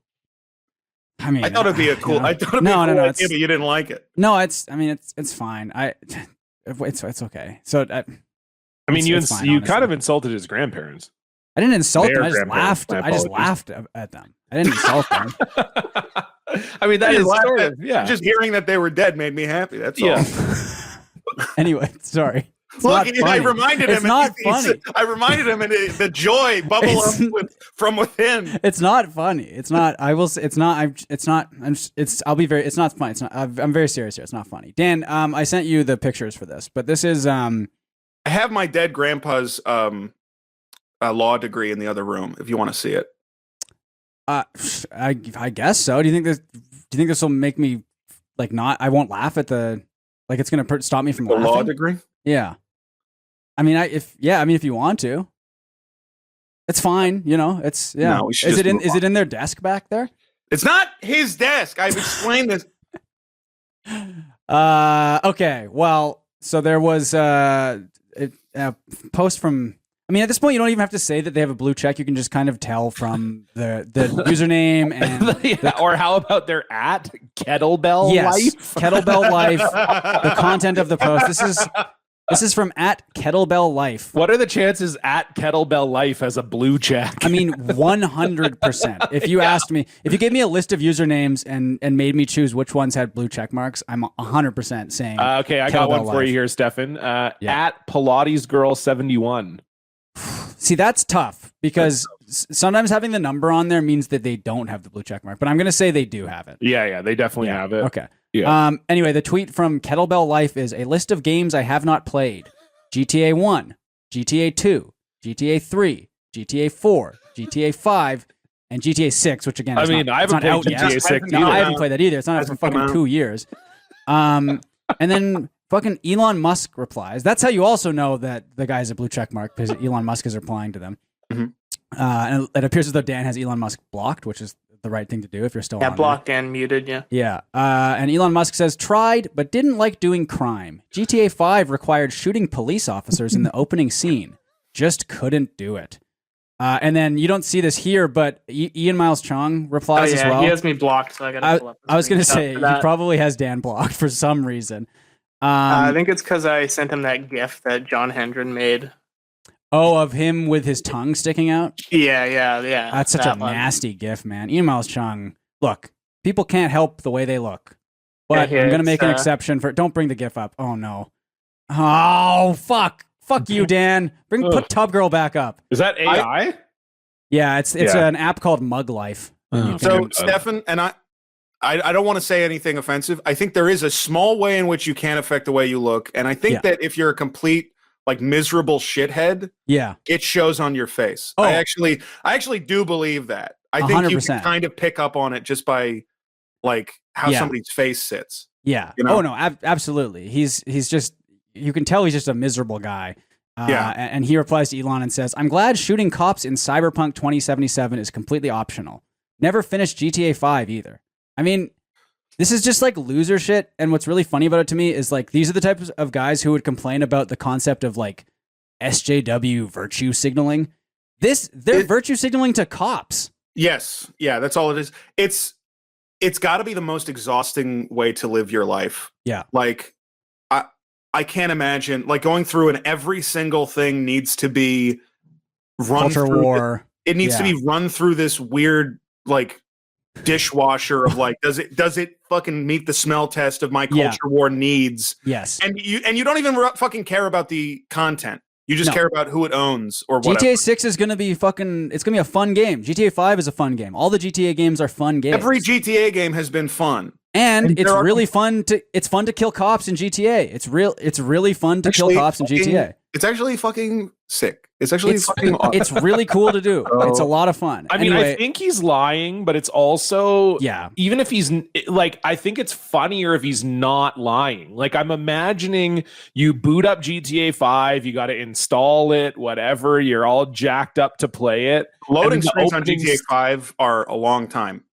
C: I mean,
D: I thought it'd be a cool.
C: you know.
D: I thought it'd be a cool
C: no,
D: idea, but you didn't like it.
C: No, it's. I mean, it's fine. It's okay. So
A: I mean,
C: It's fine,
A: you
C: honestly.
A: kind of insulted his grandparents.
C: I didn't insult
A: Their
C: them. I just
A: grandparents,
C: laughed.
A: my
C: I just
A: apologies.
C: laughed at them. I didn't insult them.
A: I mean, that
D: I
A: is
D: just laughed
A: sort
D: at-
A: of, yeah.
D: Just hearing that they were dead made me happy. That's
A: Yeah.
D: all.
C: Anyway, sorry. It's
D: Look,
C: not
D: and I
C: funny.
D: reminded
C: It's
D: him.
C: not
D: he's-
C: funny.
D: I reminded him, and the joy bubble
C: It's-
D: up from within.
C: It's not funny. It's not. I will. Say, it's not. It's not. It's. I'll be very. It's not funny. It's not. I'm very serious here. It's not funny. Dan, I sent you the pictures for this, but this is.
D: I have my dead grandpa's law degree in the other room. If you want to see it,
C: I guess so. Do you think this? Do you think this will make me like not? I won't laugh at the. Like it's gonna stop me from
D: the law
C: laughing.
D: degree.
C: Yeah. I mean, if you want to, it's fine. You know, it's yeah.
D: No, we should
C: is
D: just
C: it in?
D: move
C: Is
D: on.
C: it in their desk back there?
D: It's not his desk. I've explained this.
C: Okay. Well, so there was a post from. I mean, at this point, you don't even have to say that they have a blue check. You can just kind of tell from the username and
A: Yeah, or how about their at Kettlebell
C: yes,
A: Life?
C: Kettlebell Life. The content of the post. This is from at Kettlebell Life.
A: What are the chances at Kettlebell Life has a blue check?
C: I mean, 100%. If you asked me, if you gave me a list of usernames and made me choose which ones had blue check marks, I'm 100% saying.
A: Okay, I got
C: Kettlebell
A: one for
C: Life.
A: you here, Stefan.
C: Yeah.
A: At Pilates Girl 71.
C: See, that's tough because sometimes having the number on there means that they don't have the blue check mark, but I'm going to say they do have it.
A: Yeah, they definitely have it.
C: Okay.
A: Yeah.
C: Anyway, the tweet from Kettlebell Life is a list of games I have not played: GTA 1, GTA 2, GTA 3, GTA 4, GTA 5, and GTA 6, which again,
A: I
C: is
A: mean,
C: not,
A: I
C: it's
A: haven't
C: not
A: played
C: out
A: GTA
C: yet.
A: 6
C: No,
A: either.
C: I haven't played that either. It's not out for
D: Hasn't come
C: fucking
D: out.
C: 2 years. And then fucking Elon Musk replies. That's how you also know that the guy's a blue check mark, because Elon Musk is replying to them.
D: Mhm.
C: And it appears as though Dan has Elon Musk blocked, which is the right thing to do if you're still
E: Yeah,
C: on there.
E: blocked and muted. Yeah.
C: Yeah. And Elon Musk says, tried, but didn't like doing crime. GTA 5 required shooting police officers in the opening scene. Just couldn't do it. And then you don't see this here, but Ian Miles Chung
E: Oh
C: replies
E: yeah,
C: as well.
E: he has me blocked, so I got to pull up.
C: I was going to say,
E: screenshot for
C: he
E: that.
C: probably has Dan blocked for some reason.
E: I think it's because I sent him that GIF that John Hendren made.
C: Of him with his tongue sticking out?
E: Yeah.
C: That's such
E: that
C: a
E: one.
C: nasty gif, man. Ian Miles Chung, look, people can't help the way they look. But
E: Yeah,
C: I'm going to make an
E: it's,
C: exception for. Don't bring the gif up. Oh, no. Oh, fuck. Fuck you, Dan. Put Tub Girl back up.
A: Is that AI?
C: Yeah, it's
A: Yeah.
C: an app called Mug Life.
D: So, Stefan, and I don't want to say anything offensive. I think there is a small way in which you can affect the way you look. And I think
C: Yeah.
D: that if you're a complete, like, miserable shithead,
C: Yeah.
D: it shows on your face.
C: Oh.
D: I actually do believe that. I think you
C: 100%.
D: can kind of pick up on it just by, like, how
C: Yeah.
D: somebody's face sits.
C: Yeah.
D: You know?
C: Oh no, absolutely. He's just, you can tell he's just a miserable guy.
D: Yeah.
C: And he replies to Elon and says, "I'm glad shooting cops in Cyberpunk 2077 is completely optional. Never finished GTA 5 either." I mean, this is just like loser shit. And what's really funny about it to me is like these are the types of guys who would complain about the concept of like SJW virtue signaling. They're virtue signaling to cops.
D: Yes. Yeah, that's all it is. It's got to be the most exhausting way to live your life.
C: Yeah.
D: Like I can't imagine like going through and every single thing needs to be run
C: Culture
D: through.
C: war.
D: It needs to
C: Yeah.
D: be run through this weird like dishwasher of like does it fucking meet the smell test of my
C: Yeah.
D: culture war needs?
C: Yes.
D: And you don't even fucking care about the content. You just
C: No.
D: care about who it owns or whatever.
C: GTA 6 is going to be fucking, it's going to be a fun game. GTA 5 is a fun game. All the GTA games are fun games.
D: Every GTA game has been fun.
C: And it's
D: there are-
C: really fun to kill cops in GTA. It's really fun to
D: Actually,
C: kill cops in
D: fucking-
C: GTA.
D: It's actually fucking sick. It's actually
C: It's,
D: fucking awesome.
C: it's really cool to do. It's a lot of fun.
A: I mean,
C: anyway,
A: I think he's lying, but it's also
C: yeah.
A: even if he's like, I think it's funnier if he's not lying. Like, I'm imagining you boot up GTA 5, you got to install it, whatever. You're all jacked up to play it.
D: Loading
A: And the
D: screens on
A: openings-
D: GTA 5 are a long time.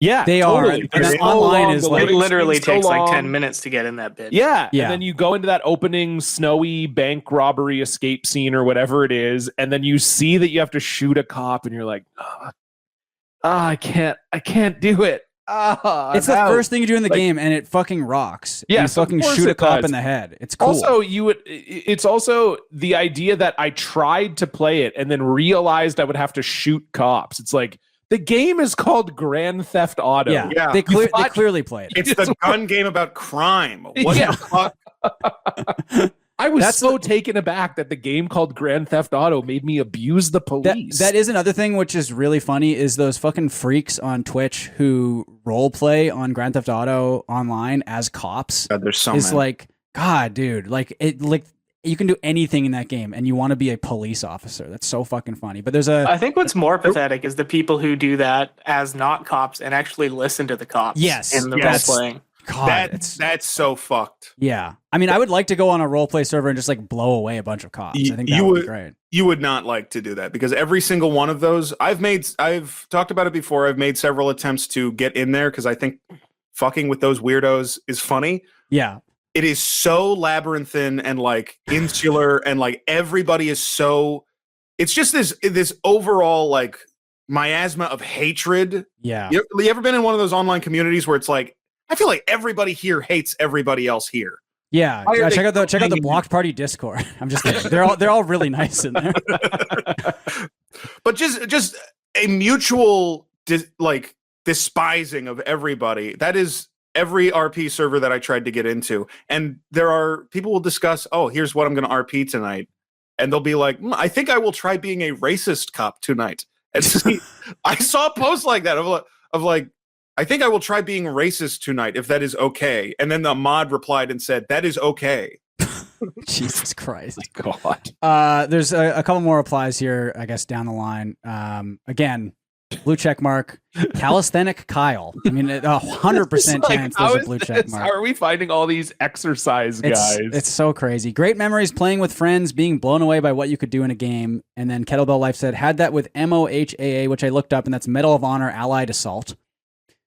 A: Yeah,
C: They are,
A: totally.
C: and
A: They're
C: that
A: so
C: online
A: long,
C: is
A: the
C: like-
E: It
A: loading
E: literally
A: screen's so
E: takes like
A: long.
E: 10 minutes to get in that bitch.
A: Yeah.
C: Yeah.
A: And then you go into that opening snowy bank robbery escape scene or whatever it is, and then you see that you have to shoot a cop, and you're like, I can't do it.
C: It's the first thing you do in the game, and it fucking rocks.
A: Yes,
C: you
A: of
C: fucking
A: course
C: shoot a
A: it
C: cop
A: does.
C: in the head. It's cool.
A: Also, it's also the idea that I tried to play it and then realized I would have to shoot cops. It's like the game is called Grand Theft Auto.
C: yeah,
D: Yeah.
C: They,
A: You
C: they
A: thought-
C: clearly play it.
D: It's the gun game about crime. What
A: Yeah.
D: the fuck?
A: I was
C: That's
A: so taken aback that the game called Grand Theft Auto made me abuse the police.
C: That is another thing which is really funny is those fucking freaks on Twitch who role play on Grand Theft Auto online as cops.
D: God, there's so
C: Is
D: many.
C: like, God, dude, like you can do anything in that game and you want to be a police officer. That's so fucking funny. But there's
E: I think what's more pathetic is the people who do that as not cops and actually listen to the cops
C: Yes,
E: in the
C: yes.
E: role playing.
C: God,
D: that's so fucked.
C: yeah. I mean, I would like to go on a roleplay server and just like blow away a bunch of cops. I think that
D: You
C: would be
D: would-
C: great.
D: You would not like to do that because every single one of those I've talked about it before. I've made several attempts to get in there because I think fucking with those weirdos is funny.
C: Yeah.
D: It is so labyrinthine and like insular and like everybody is so it's just this overall like miasma of hatred.
C: Yeah.
D: You ever been in one of those online communities where it's like I feel like everybody here hates everybody else here.
C: Yeah.
D: Why are
C: Yeah,
D: they
C: check out the
D: complaining?
C: blocked party Discord. I'm just kidding. They're all really nice in there.
D: But just a mutual despising of everybody. That is every RP server that I tried to get into. And there are people will discuss, oh, here's what I'm going to RP tonight. And they'll be like, I think I will try being a racist cop tonight. And I saw a post like that of like, I think I will try being racist tonight if that is okay. And then the mod replied and said, that is okay.
C: Jesus Christ.
A: God.
C: There's a couple more replies here, I guess, down the line. Again, blue check mark. Calisthenic Kyle. I mean, 100% chance there's a blue check mark.
A: How are we finding all these exercise guys?
C: It's so crazy. Great memories playing with friends, being blown away by what you could do in a game. And then Kettlebell Life said, had that with MOHAA, which I looked up, and that's Medal of Honor Allied Assault.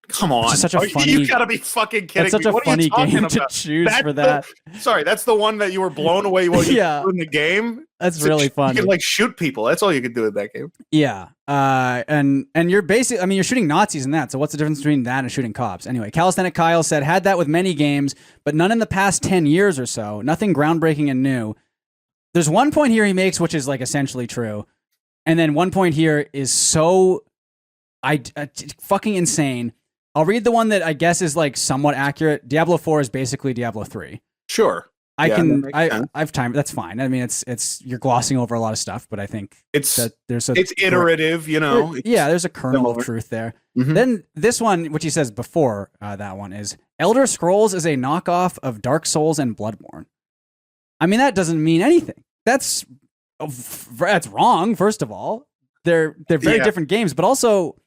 D: Come on.
C: Such a funny,
D: you gotta be fucking kidding
C: me. That's such a funny game to choose for that.
D: Sorry, that's the one that you were blown away while you were in the game.
C: That's really funny.
D: You can like shoot people. That's all you can do in that game.
C: Yeah. And you're basically, I mean, you're shooting Nazis in that. So what's the difference between that and shooting cops? Anyway, Calisthenic Kyle said, had that with many games, but none in the past 10 years or so. Nothing groundbreaking and new. There's one point here he makes, which is like essentially true. And then one point here is so fucking insane. I'll read the one that I guess is like somewhat accurate. Diablo 4 is basically Diablo 3.
D: Sure.
C: I've time. That's fine. I mean, it's you're glossing over a lot of stuff, but I think
D: it's
C: it's
D: iterative, you know.
C: There's a kernel of truth there. Mm-hmm. Then this one, which he says before that one, is Elder Scrolls is a knockoff of Dark Souls and Bloodborne. I mean, that doesn't mean anything. That's wrong. First of all, they're very different games, but also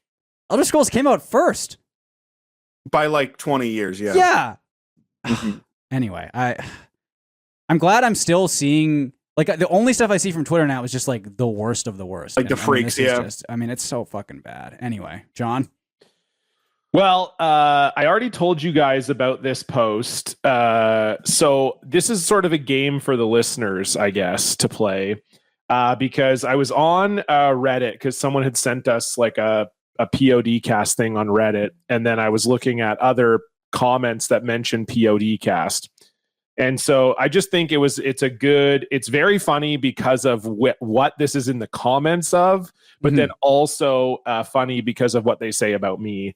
C: Elder Scrolls came out first.
D: By like 20 years, yeah.
C: Yeah. Anyway, I'm glad I'm still seeing, like, the only stuff I see from Twitter now is just like the worst of the worst.
D: Like the freaks,
C: I mean, it's so fucking bad. Anyway, John.
A: Well, I already told you guys about this post. So this is sort of a game for the listeners, I guess, to play. Because I was on Reddit because someone had sent us like a PODcast thing on Reddit, and then I was looking at other comments that mentioned PODcast, and so I just think it's very funny because of what this is in the comments of, but then also funny because of what they say about me.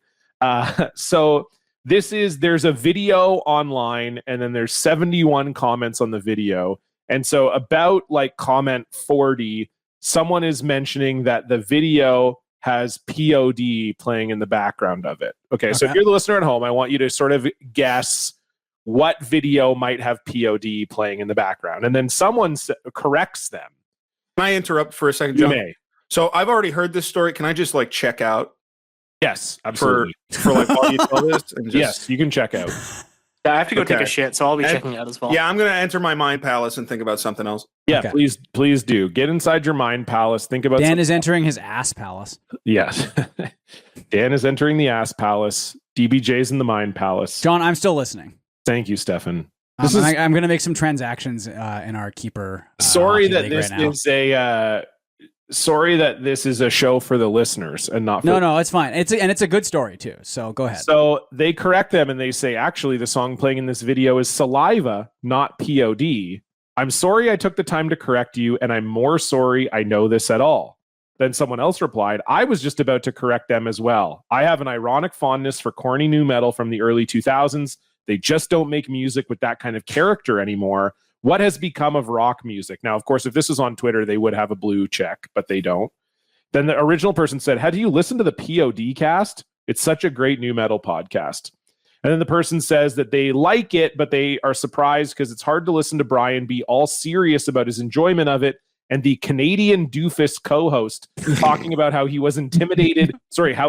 A: So there's a video online, and then there's 71 comments on the video, and so about like comment 40, someone is mentioning that the video has POD playing in the background of it. Okay, so if you're the listener at home, I want you to sort of guess what video might have POD playing in the background. And then someone corrects them.
D: Can I interrupt for a second, John?
A: You may.
D: So I've already heard this story. Can I just like check out?
A: Yes, absolutely.
D: For like while you tell this? And just...
A: Yes, you can check out.
E: Yeah, I have to go take a shit, so I'll be checking out as well.
D: Yeah, I'm going to enter my mind palace and think about something else.
A: Yeah, please do. Get inside your mind palace. Think about
C: Dan is entering his ass palace.
A: Yes. Dan is entering the ass palace. DBJ's in the mind palace.
C: John, I'm still listening.
A: Thank you, Stefan.
C: I'm going to make some transactions in our keeper.
A: Sorry that this is sorry that this is a show for the listeners and not for
C: No, it's fine. It's a good story too. So go ahead.
A: So they correct them and they say, actually, the song playing in this video is Saliva, not POD. I'm sorry I took the time to correct you, and I'm more sorry I know this at all. Then someone else replied, I was just about to correct them as well. I have an ironic fondness for corny new metal from the early 2000s. They just don't make music with that kind of character anymore. What has become of rock music? Now, of course, if this was on Twitter, they would have a blue check, but they don't. Then the original person said, have you listened to the POD cast? It's such a great new metal podcast. And then the person says that they like it, but they are surprised because it's hard to listen to Brian be all serious about his enjoyment of it. And the Canadian doofus co-host talking about how he was how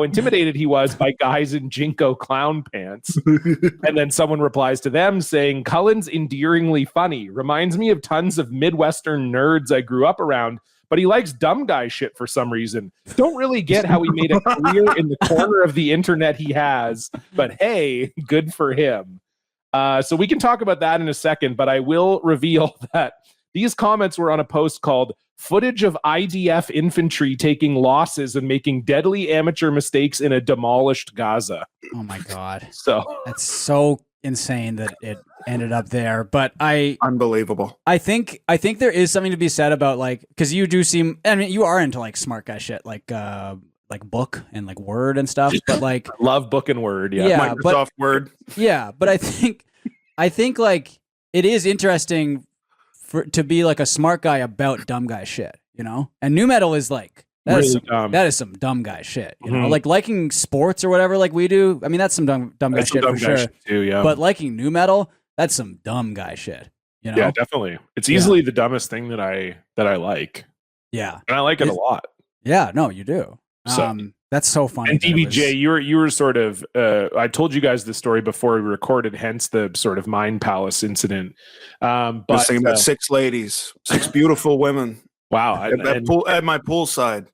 A: intimidated he was by guys in Jinko clown pants. And then someone replies to them saying, Cullen's endearingly funny. Reminds me of tons of Midwestern nerds I grew up around, but he likes dumb guy shit for some reason. Don't really get how he made a career in the corner of the internet he has, but hey, good for him. So we can talk about that in a second, but I will reveal that these comments were on a post called Footage of IDF Infantry Taking Losses and Making Deadly Amateur Mistakes in a Demolished Gaza.
C: Oh my God.
A: So
C: that's so insane that it ended up there. But
D: unbelievable.
C: I think there is something to be said about like, because you do seem, I mean, you are into like smart guy shit, like book and like Word and stuff, but like
A: love book and Word. Yeah.
D: Microsoft Word.
C: Yeah. But I think like it is interesting to be like a smart guy about dumb guy shit, you know? And new metal is like That is
A: Really
C: some,
A: dumb.
C: that is some dumb guy shit. You know,
A: Mhm.
C: like liking sports or whatever, like we do. I mean, that's some dumb guy
A: That's some
C: shit
A: dumb
C: for
A: guy
C: sure.
A: shit too, yeah.
C: But liking new metal, that's some dumb guy shit. You know?
A: Yeah, definitely. It's easily the dumbest thing that I like.
C: Yeah.
A: And I like it a lot.
C: Yeah. No, you do.
A: So-
C: That's so funny.
A: And
C: that it
A: DBJ,
C: was-
A: you were sort of I told you guys this story before we recorded, hence the sort of Mind Palace incident.
D: But,
A: But
D: thinking about 6 ladies, 6 beautiful women
A: wow,
D: at my poolside,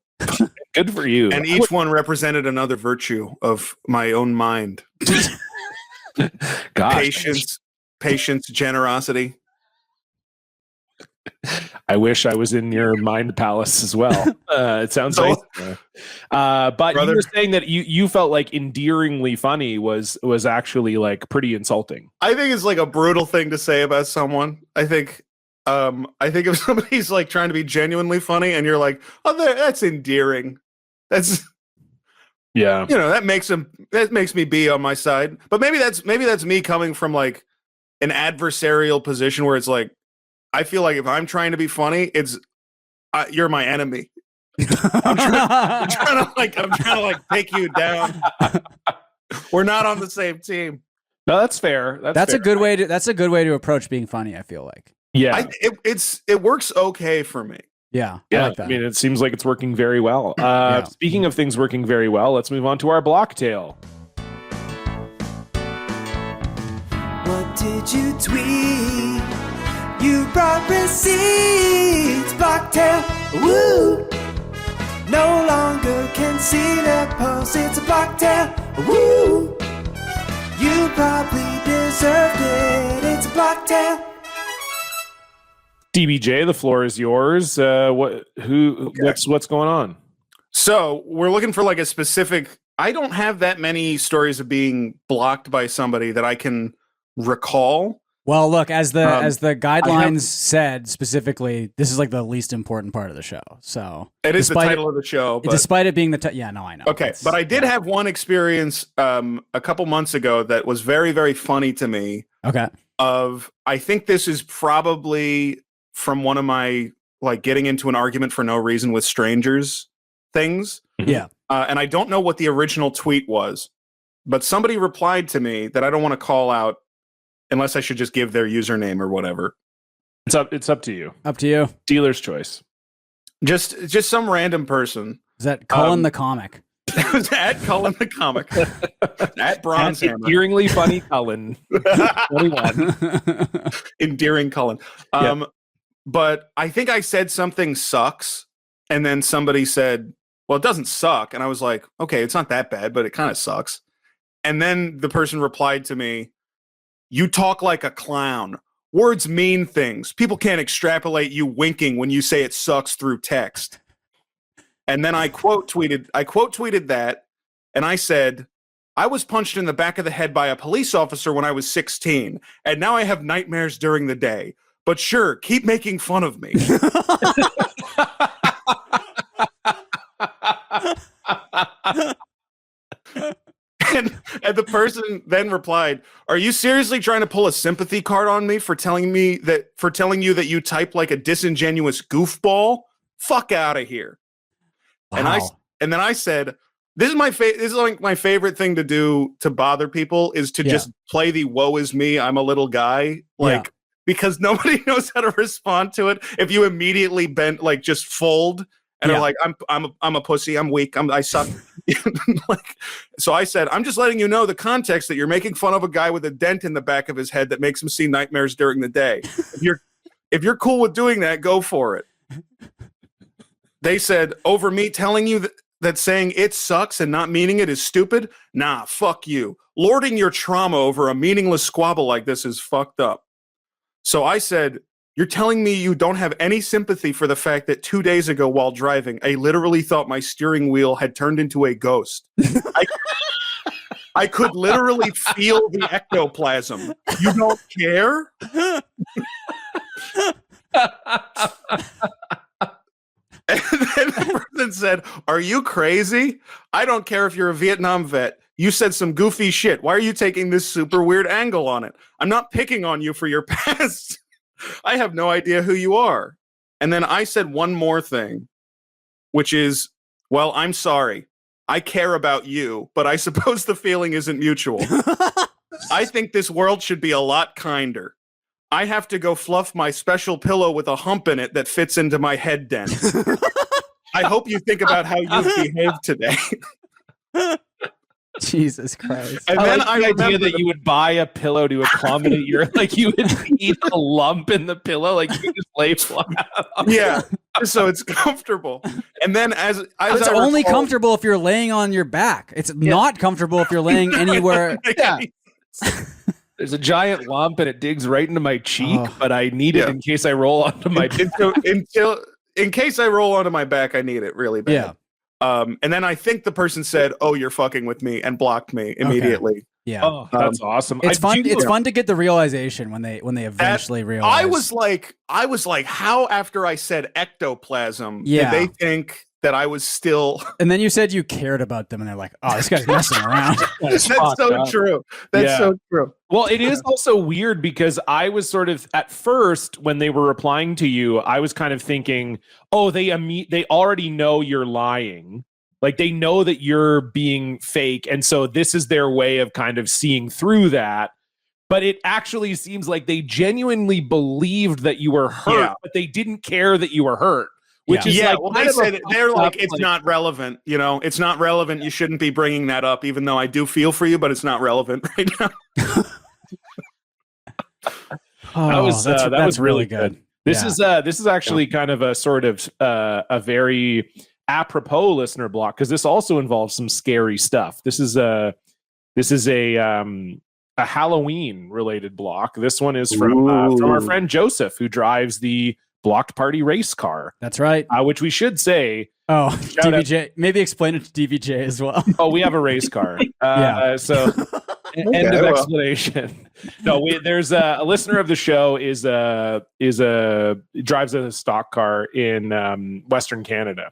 A: good for you.
D: and each one represented another virtue of my own mind:
A: Gosh,
D: patience, generosity.
A: I wish I was in your Mind Palace as well. It sounds
D: So-
A: nice. But
D: Brother-
A: you were saying that you felt like endearingly funny was actually like pretty insulting.
D: I think it's like a brutal thing to say about someone. I think if somebody's like trying to be genuinely funny and you're like, oh, that's endearing. That's
A: Yeah.
D: that makes me be on my side. But maybe that's me coming from like an adversarial position where it's like I feel like if I'm trying to be funny, it's you're my enemy. I'm trying to take you down. We're not on the same team.
A: No, that's fair.
C: That's
A: fair.
C: a good way to. That's a good way to approach being funny. I feel like.
A: Yeah.
D: It works okay for me.
C: Yeah.
A: Yeah,
C: I like that.
A: mean, it seems like it's working very well. Speaking of things working very well, let's move on to our block tale.
F: What did you tweet? You brought receipts, Blocktail. Woo! No longer can see the post. It's a Blocktail. Woo! You probably deserved it. It's a Blocktail.
A: DBJ, the floor is yours. What's going on?
D: So we're looking for like a specific. I don't have that many stories of being blocked by somebody that I can recall.
C: Well, look, as the guidelines
D: have-
C: said specifically, this is like the least important part of the show. So
D: It is the
C: despite
D: title of the show. But,
C: despite it being the yeah, no, I know.
D: okay,
C: It's-
D: but I did
C: yeah.
D: have one experience a couple months ago that was very, very funny to me.
C: Okay.
D: I think this is probably from one of my like getting into an argument for no reason with strangers things.
C: Yeah.
D: And I don't know what the original tweet was, but somebody replied to me that I don't want to call out unless I should just give their username or whatever.
A: It's up to you.
C: Up to you.
A: Dealer's choice.
D: Just some random person.
C: Is that Cullen the comic?
D: It was at Cullen the comic. At Bronze
A: And
D: Hammer.
A: endearingly funny Cullen. 21.
D: Endearing Cullen. But I think I said something sucks, and then somebody said, well, it doesn't suck. And I was like, okay, it's not that bad, but it kind of sucks. And then the person replied to me, you talk like a clown. Words mean things. People can't extrapolate you winking when you say it sucks through text. And then I quote tweeted that, and I said, I was punched in the back of the head by a police officer when I was 16, and now I have nightmares during the day. But sure, keep making fun of me. And the person then replied, "Are you seriously trying to pull a sympathy card on me for telling you that you type like a disingenuous goofball? Fuck out of here."
C: Wow.
D: And then I said, "This is like my favorite thing to do to bother people is to just play the woe is me, I'm a little guy because nobody knows how to respond to it. If you immediately just fold and are like, I'm a pussy, I'm weak, I suck." So I said, "I'm just letting you know the context that you're making fun of a guy with a dent in the back of his head that makes him see nightmares during the day. If you're cool with doing that, go for it." They said, "Over me telling you that saying it sucks and not meaning it is stupid? Nah, fuck you. Lording your trauma over a meaningless squabble like this is fucked up." So I said, "You're telling me you don't have any sympathy for the fact that 2 days ago while driving, I literally thought my steering wheel had turned into a ghost. I could literally feel the ectoplasm. You don't care?" And then the person said, "Are you crazy? I don't care if you're a Vietnam vet. You said some goofy shit. Why are you taking this super weird angle on it? I'm not picking on you for your past. I have no idea who you are." And then I said one more thing, which is Well, I'm sorry. I care about you, but I suppose the feeling isn't mutual. I think this world should be a lot kinder. I have to go fluff my special pillow with a hump in it that fits into my head dent. I hope you think about how you've behaved today.
C: Jesus Christ.
D: And
A: I
D: then
A: like
D: I
A: the idea
D: remember
A: that you would buy a pillow to accommodate your, like you would eat a lump in the pillow, like you just lay flat.
D: yeah, so it's comfortable. And then as
C: It's
D: I
C: only
D: recall-
C: comfortable if you're laying on your back. It's not comfortable if you're laying anywhere.
A: Yeah. There's a giant lump and it digs right into my cheek,
C: Oh.
A: but I need it
D: Yeah.
A: in case I roll onto my.
D: in case I roll onto my back, I need it really bad.
C: Yeah.
D: And then I think the person said, "Oh, you're fucking with me," and blocked me immediately.
C: Yeah.
A: Oh, that's awesome.
C: It's
A: I
C: fun.
A: do-
C: It's fun to get the realization when they eventually realize.
D: I was like, how after I said ectoplasm,
C: Yeah.
D: did they think that I was still?
C: And then you said you cared about them, and they're like, "Oh, this guy's messing around."
D: That's
A: fucked
D: so
A: up.
D: true. That's
A: Yeah.
D: so true.
A: Well, it is also weird because I was sort of at first when they were replying to you, I was kind of thinking, oh, they already know you're lying. Like they know that you're being fake. And so this is their way of kind of seeing through that. But it actually seems like they genuinely believed that you were hurt,
D: Yeah.
A: but they didn't care that you were hurt. Which is
D: Yeah,
A: like
D: well,
A: kind
D: they
A: of a
D: said they're
A: fucked
D: like,
A: up,
D: it's not relevant. You know, it's not relevant. You shouldn't be bringing that up, even though I do feel for you, but it's not relevant right now.
C: Oh,
A: that was really good. This
C: Yeah.
A: is actually kind of a sort of a very apropos listener block because this also involves some scary stuff. This is a Halloween related block. This one is from our friend Joseph, who drives the Blocked Party race car,
C: That's right.
A: which we should say.
C: Oh,
A: Shout out-
C: DVJ. Maybe explain it to DVJ as well.
A: Oh, we have a race car.
C: Yeah.
A: So end of
D: well.
A: explanation. No, there's a listener of the show drives a stock car in Western Canada,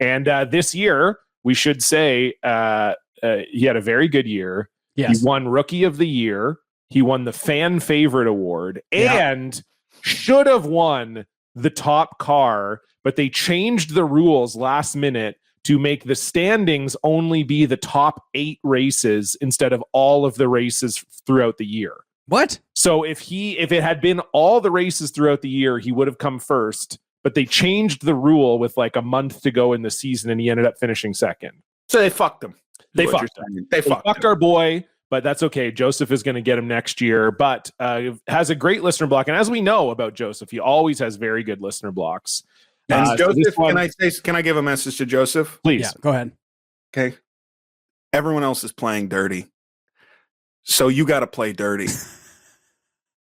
A: and this year we should say he had a very good year.
C: Yes.
A: He won Rookie of the Year. He won the Fan Favorite Award,
C: Yeah.
A: and should have won the top car, but they changed the rules last minute to make the standings only be the top 8 races instead of all of the races throughout the year.
C: What?
A: So if it had been all the races throughout the year, he would have come first, but they changed the rule with like a month to go in the season and he ended up finishing second.
D: So they fucked him.
A: They
D: Is what
A: fucked
D: you're
A: him.
D: saying. They fucked him.
A: our boy, but that's okay. Joseph is going to get him next year, but has a great listener block. And as we know about Joseph, he always has very good listener blocks.
D: And
A: So
D: Joseph,
A: this one-
D: can I give a message to Joseph?
A: please.
C: Yeah. Go ahead.
D: Okay. Everyone else is playing dirty. So you got to play dirty.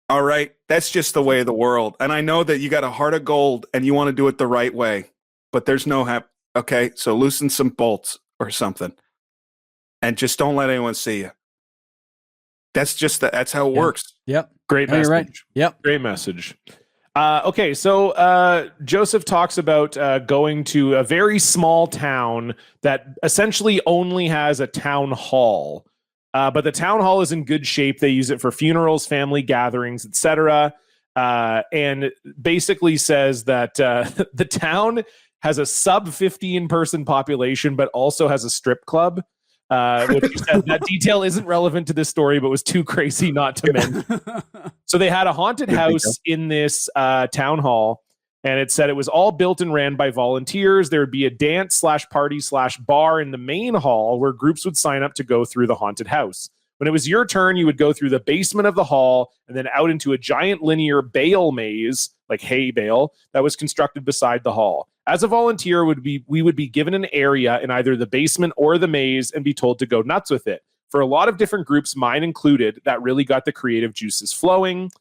D: All right. That's just the way of the world. And I know that you got a heart of gold and you want to do it the right way, but there's no okay. So loosen some bolts or something and just don't let anyone see you. That's how it
C: Yeah.
D: works.
C: Yep.
A: Great
C: No,
A: message.
C: you're right. Yep.
A: Great message. Okay, so Joseph talks about going to a very small town that essentially only has a town hall, but the town hall is in good shape. They use it for funerals, family gatherings, etc. And basically says that the town has a sub 15 person population, but also has a strip club. Which you said that detail isn't relevant to this story, but was too crazy not to mention. So they had a haunted house in this town hall, and it said it was all built and ran by volunteers. There would be a dance / party / bar in the main hall where groups would sign up to go through the haunted house. When it was your turn, you would go through the basement of the hall and then out into a giant linear bale maze, like hay bale, that was constructed beside the hall. As a volunteer, we would be given an area in either the basement or the maze and be told to go nuts with it. For a lot of different groups, mine included, that really got the creative juices flowing.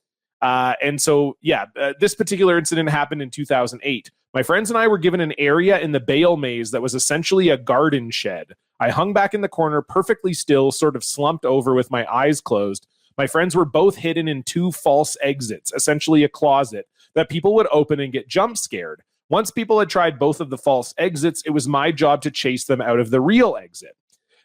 A: This particular incident happened in 2008. My friends and I were given an area in the bale maze that was essentially a garden shed. I hung back in the corner perfectly still, sort of slumped over with my eyes closed. My friends were both hidden in 2 false exits, essentially a closet, that people would open and get jump scared. Once people had tried both of the false exits, it was my job to chase them out of the real exit.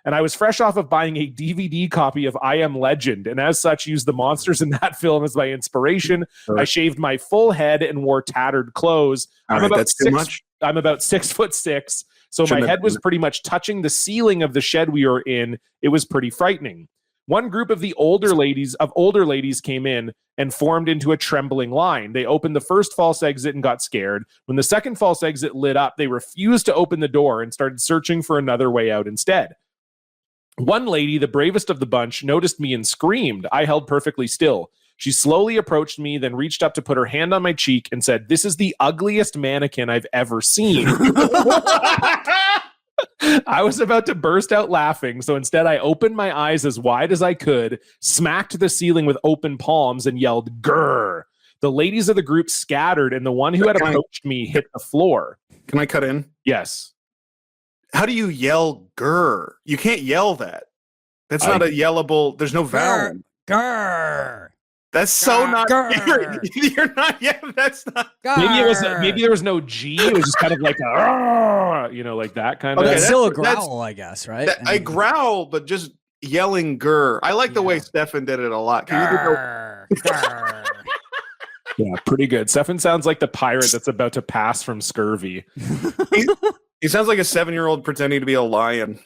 A: And I was fresh off of buying a DVD copy of I Am Legend, and as such used the monsters in that film as my inspiration.
D: Sure.
A: I shaved my full head and wore tattered clothes.
D: All right, that's too much.
A: about 6'6", so
D: Shouldn't
A: my
D: have
A: head was
D: been.
A: pretty much touching the ceiling of the shed we were in. It was pretty frightening. One group of the older ladies came in and formed into a trembling line. They opened the first false exit and got scared. When the second false exit lit up, they refused to open the door and started searching for another way out instead. One lady, the bravest of the bunch, noticed me and screamed. I held perfectly still. She slowly approached me, then reached up to put her hand on my cheek and said, "This is the ugliest mannequin I've ever seen." I was about to burst out laughing, so instead I opened my eyes as wide as I could, smacked the ceiling with open palms, and yelled, "Grr!" The ladies of the group scattered, and the one who had approached me hit the floor.
D: Can I cut in?
A: Yes.
D: How do you yell "grr"? You can't yell that. That's not a yellable. There's no vowel.
C: Grr.
D: That's so
C: Grr,
D: not.
C: grr.
D: You're not. Yeah, that's not.
A: Maybe there was no G. It was just kind of like a, like that kind
C: But
A: of.
C: that's
D: Okay,
C: still a
D: that's-
C: growl, I guess, right?
D: I growl, but just yelling "grr." I like the way Stefan did it a lot. Can you do the-
C: Grr, grr.
A: Yeah, pretty good. Stefan sounds like the pirate that's about to pass from scurvy.
D: He sounds like a 7-year-old pretending to be a lion.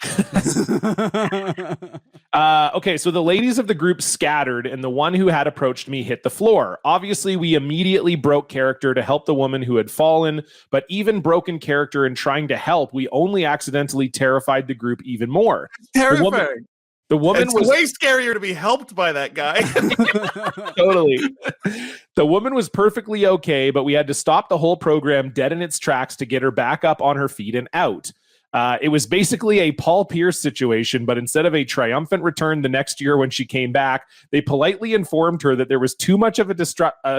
A: Okay, so the ladies of the group scattered, and the one who had approached me hit the floor. Obviously, we immediately broke character to help the woman who had fallen, but even broken character in trying to help, we only accidentally terrified the group even more.
D: Terrifying.
A: The woman
D: It's
A: was
D: way scarier to be helped by that guy.
A: totally. The woman was perfectly okay, but we had to stop the whole program dead in its tracks to get her back up on her feet and out. It was basically a Paul Pierce situation, but instead of a triumphant return the next year when she came back, they politely informed her that there was too much of a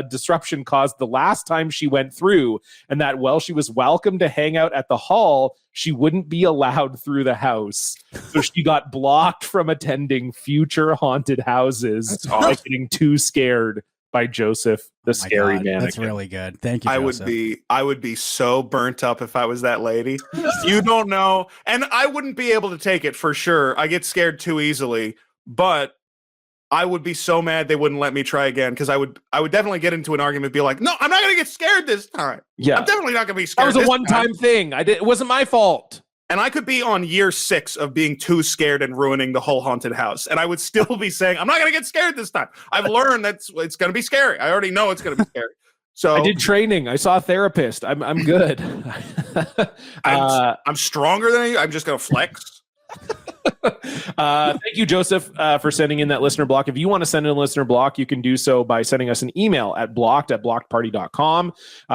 A: disruption caused the last time she went through, and that while she was welcome to hang out at the hall, she wouldn't be allowed through the house. So she got blocked from attending future haunted houses by getting too scared by Joseph, the scary mannequin.
C: That's really good. Thank you,
D: I would be so burnt up if I was that lady. You don't know. And I wouldn't be able to take it for sure. I get scared too easily, but I would be so mad they wouldn't let me try again, because I would definitely get into an argument, be like, "No, I'm not going to get scared this time.
A: Yeah.
D: I'm definitely not going to be
A: That
D: scared
A: was a
D: this
A: one-time thing. It wasn't my fault.
D: And I could be on year 6 of being too scared and ruining the whole haunted house, and I would still be saying, "I'm not going to get scared this time." I've learned it's going to be scary. I already know it's going to be scary. So
A: I did training. I saw a therapist. I'm good.
D: I'm stronger than you. I'm just going to flex.
A: Thank you, Joseph, for sending in that listener block. If you want to send in a listener block, you can do so by sending us an email at blocked@blockparty.com.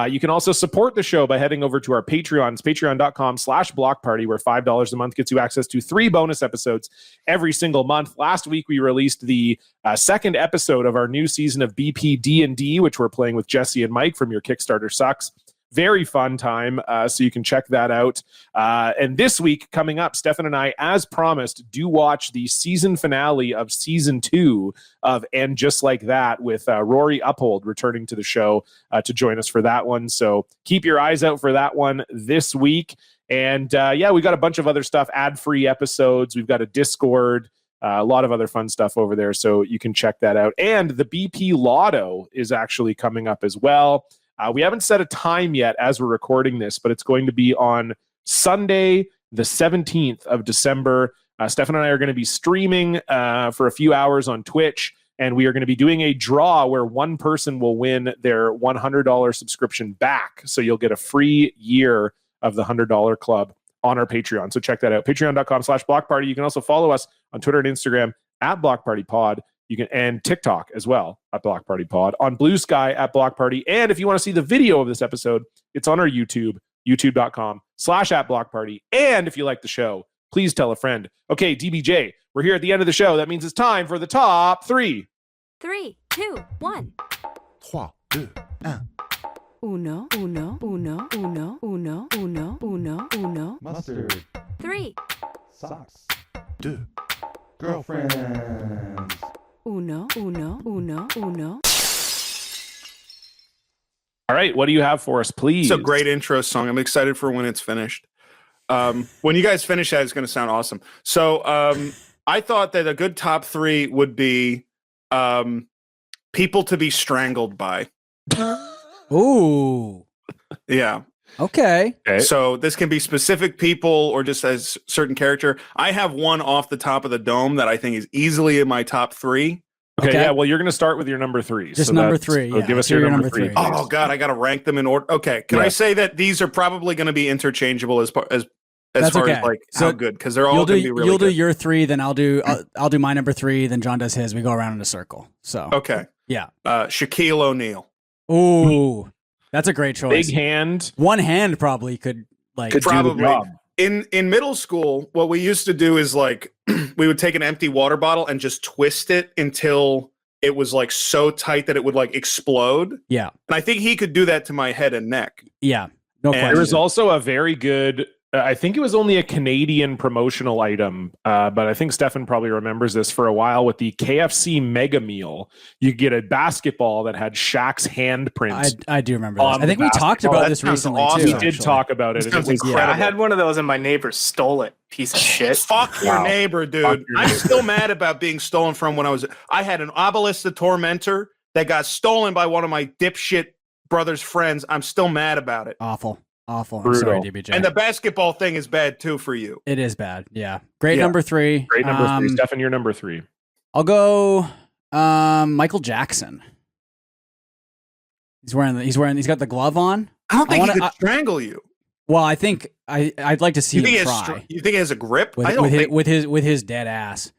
A: You can also support the show by heading over to our Patreon. It's patreon.com/blockparty, where $5 a month gets you access to 3 bonus episodes every single month. Last week, we released the second episode of our new season of BP D&D, which we're playing with Jesse and Mike from Your Kickstarter Sucks. Very fun time, so you can check that out. And this week, coming up, Stefan and I, as promised, do watch the season finale of season 2 of And Just Like That, with Rory Uphold returning to the show to join us for that one. So keep your eyes out for that one this week. And we got a bunch of other stuff, ad-free episodes. We've got a Discord, a lot of other fun stuff over there, so you can check that out. And the BP Lotto is actually coming up as well. We haven't set a time yet as we're recording this, but it's going to be on Sunday, the 17th of December. Stefan and I are going to be streaming for a few hours on Twitch, and we are going to be doing a draw where one person will win their $100 subscription back. So you'll get a free year of the $100 Club on our Patreon. So check that out, patreon.com/blockparty. You can also follow us on Twitter and Instagram at BlockPartyPod. You can, and TikTok as well at Block Party Pod, on Blue Sky at Block Party. And if you want to see the video of this episode, it's on our YouTube, youtube.com/@blockparty. And if you like the show, please tell a friend. Okay, DBJ, we're here at the end of the show. That means it's time for the top 3.
J: 3, 2, 1.
K: 3, 2, 1.
J: Uno, uno, uno, uno, uno, uno, uno, uno.
K: Mustard.
J: 3.
K: Socks. 2. Girlfriends.
J: Uno, uno, uno, uno.
A: All right, what do you have for us, please?
D: It's a great intro song. I'm excited for when it's finished. When you guys finish that, it's going to sound awesome. So I thought that a good top 3 would be people to be strangled by.
C: Ooh.
D: Yeah.
C: Okay.
A: Okay.
D: So this can be specific people or just as certain character. I have one off the top of the dome that I think is easily in my top 3.
A: Okay,
C: Okay.
A: yeah. Well, you're going to start with your number 3.
C: Just
A: so
C: number
A: that's-
C: 3.
A: so
C: Yeah.
A: give us
C: So
A: your number 3.
C: three.
D: Oh God, I got to rank them in order. Okay, can I
A: Yeah.
D: say that these are probably going to be interchangeable as
C: That's
D: far
C: okay.
D: as like
C: So
D: how good, because they're all
C: You'll
D: going
C: do
D: to be really
C: you'll do
D: good.
C: your 3, then I'll do my number 3, then John does his. We go around in a circle. So
D: Okay,
C: yeah.
D: Shaquille O'Neal.
C: Ooh, that's a great choice.
A: Big hand.
C: One hand probably could like
A: Could do the
D: Probably.
A: job.
D: In middle school, what we used to do is like we would take an empty water bottle and just twist it until it was like so tight that it would like explode.
C: Yeah.
D: And I think he could do that to my head and neck.
C: Yeah. No
D: And-
C: question.
A: There was also a very good, I think it was only a Canadian promotional item, but I think Stefan probably remembers this for a while with the KFC Mega Meal. You get a basketball that had Shaq's handprint.
C: I do remember this.
A: on
C: I think
A: the
C: we talked
A: basketball.
C: about
D: That
C: this
D: sounds
C: recently
D: awesome.
C: too.
A: We did
C: actually.
A: talk about it.
D: This
A: And it
D: sounds
A: was,
D: incredible.
E: I had one of those and my neighbor stole it. Piece of shit.
D: Fuck your
A: Wow.
D: neighbor, dude.
A: Fuck your
D: I'm
A: neighbor.
D: still mad about being stolen from when I had an Obelisk the Tormentor that got stolen by one of my dipshit brother's friends. I'm still mad about it.
C: Awful. I'm
A: Brutal.
C: sorry, DBJ.
D: And the basketball thing is bad too for you.
C: It is bad. Yeah. Great
D: Yeah.
C: number 3.
A: Great number 3. Stefan, you're number 3.
C: I'll go Michael Jackson. He's got the glove on.
D: I don't think
C: wanna-
D: he could strangle you.
C: Well, I think I'd like to see
D: You think,
C: him
D: he has
C: try
D: you think he has a grip?
C: with,
D: I don't think.
C: with his dead ass.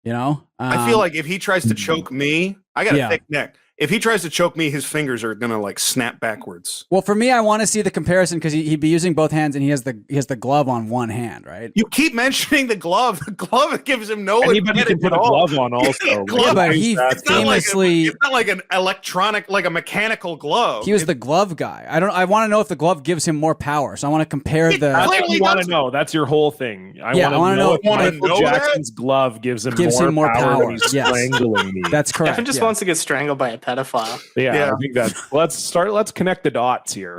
C: You know?
D: I feel like if he tries to choke me, I got a
C: Yeah.
D: thick neck. If he tries to choke me, his fingers are gonna like snap backwards.
C: Well, for me, I want to see the comparison because he'd be using both hands and he has the glove on one hand, right?
D: You keep mentioning the glove. The glove gives him no
A: Anybody
D: advantage
A: can put
D: at
A: a
D: all.
A: glove on also.
D: Glove-
C: Yeah, but he
A: That's-
D: It's not like
C: famously
D: it's not like an electronic, like a mechanical glove.
C: he was the glove guy. I want to know if the glove gives him more power. So I want to compare
D: It
C: the
A: That's what
D: clearly
A: you want to
D: doesn't.
A: know. That's your whole thing.
C: Yeah, I
A: want
C: wanna
A: to
C: know
A: if
C: if- wanna
A: Michael
D: know that?
A: Jackson's glove gives him more power
C: power.
A: when he's
C: Yes.
A: strangling me.
C: That's correct.
E: Stefan just
C: yeah.
E: wants to get strangled by a pedophile.
A: Yeah,
D: Yeah.
A: I think that. Let's connect the dots here.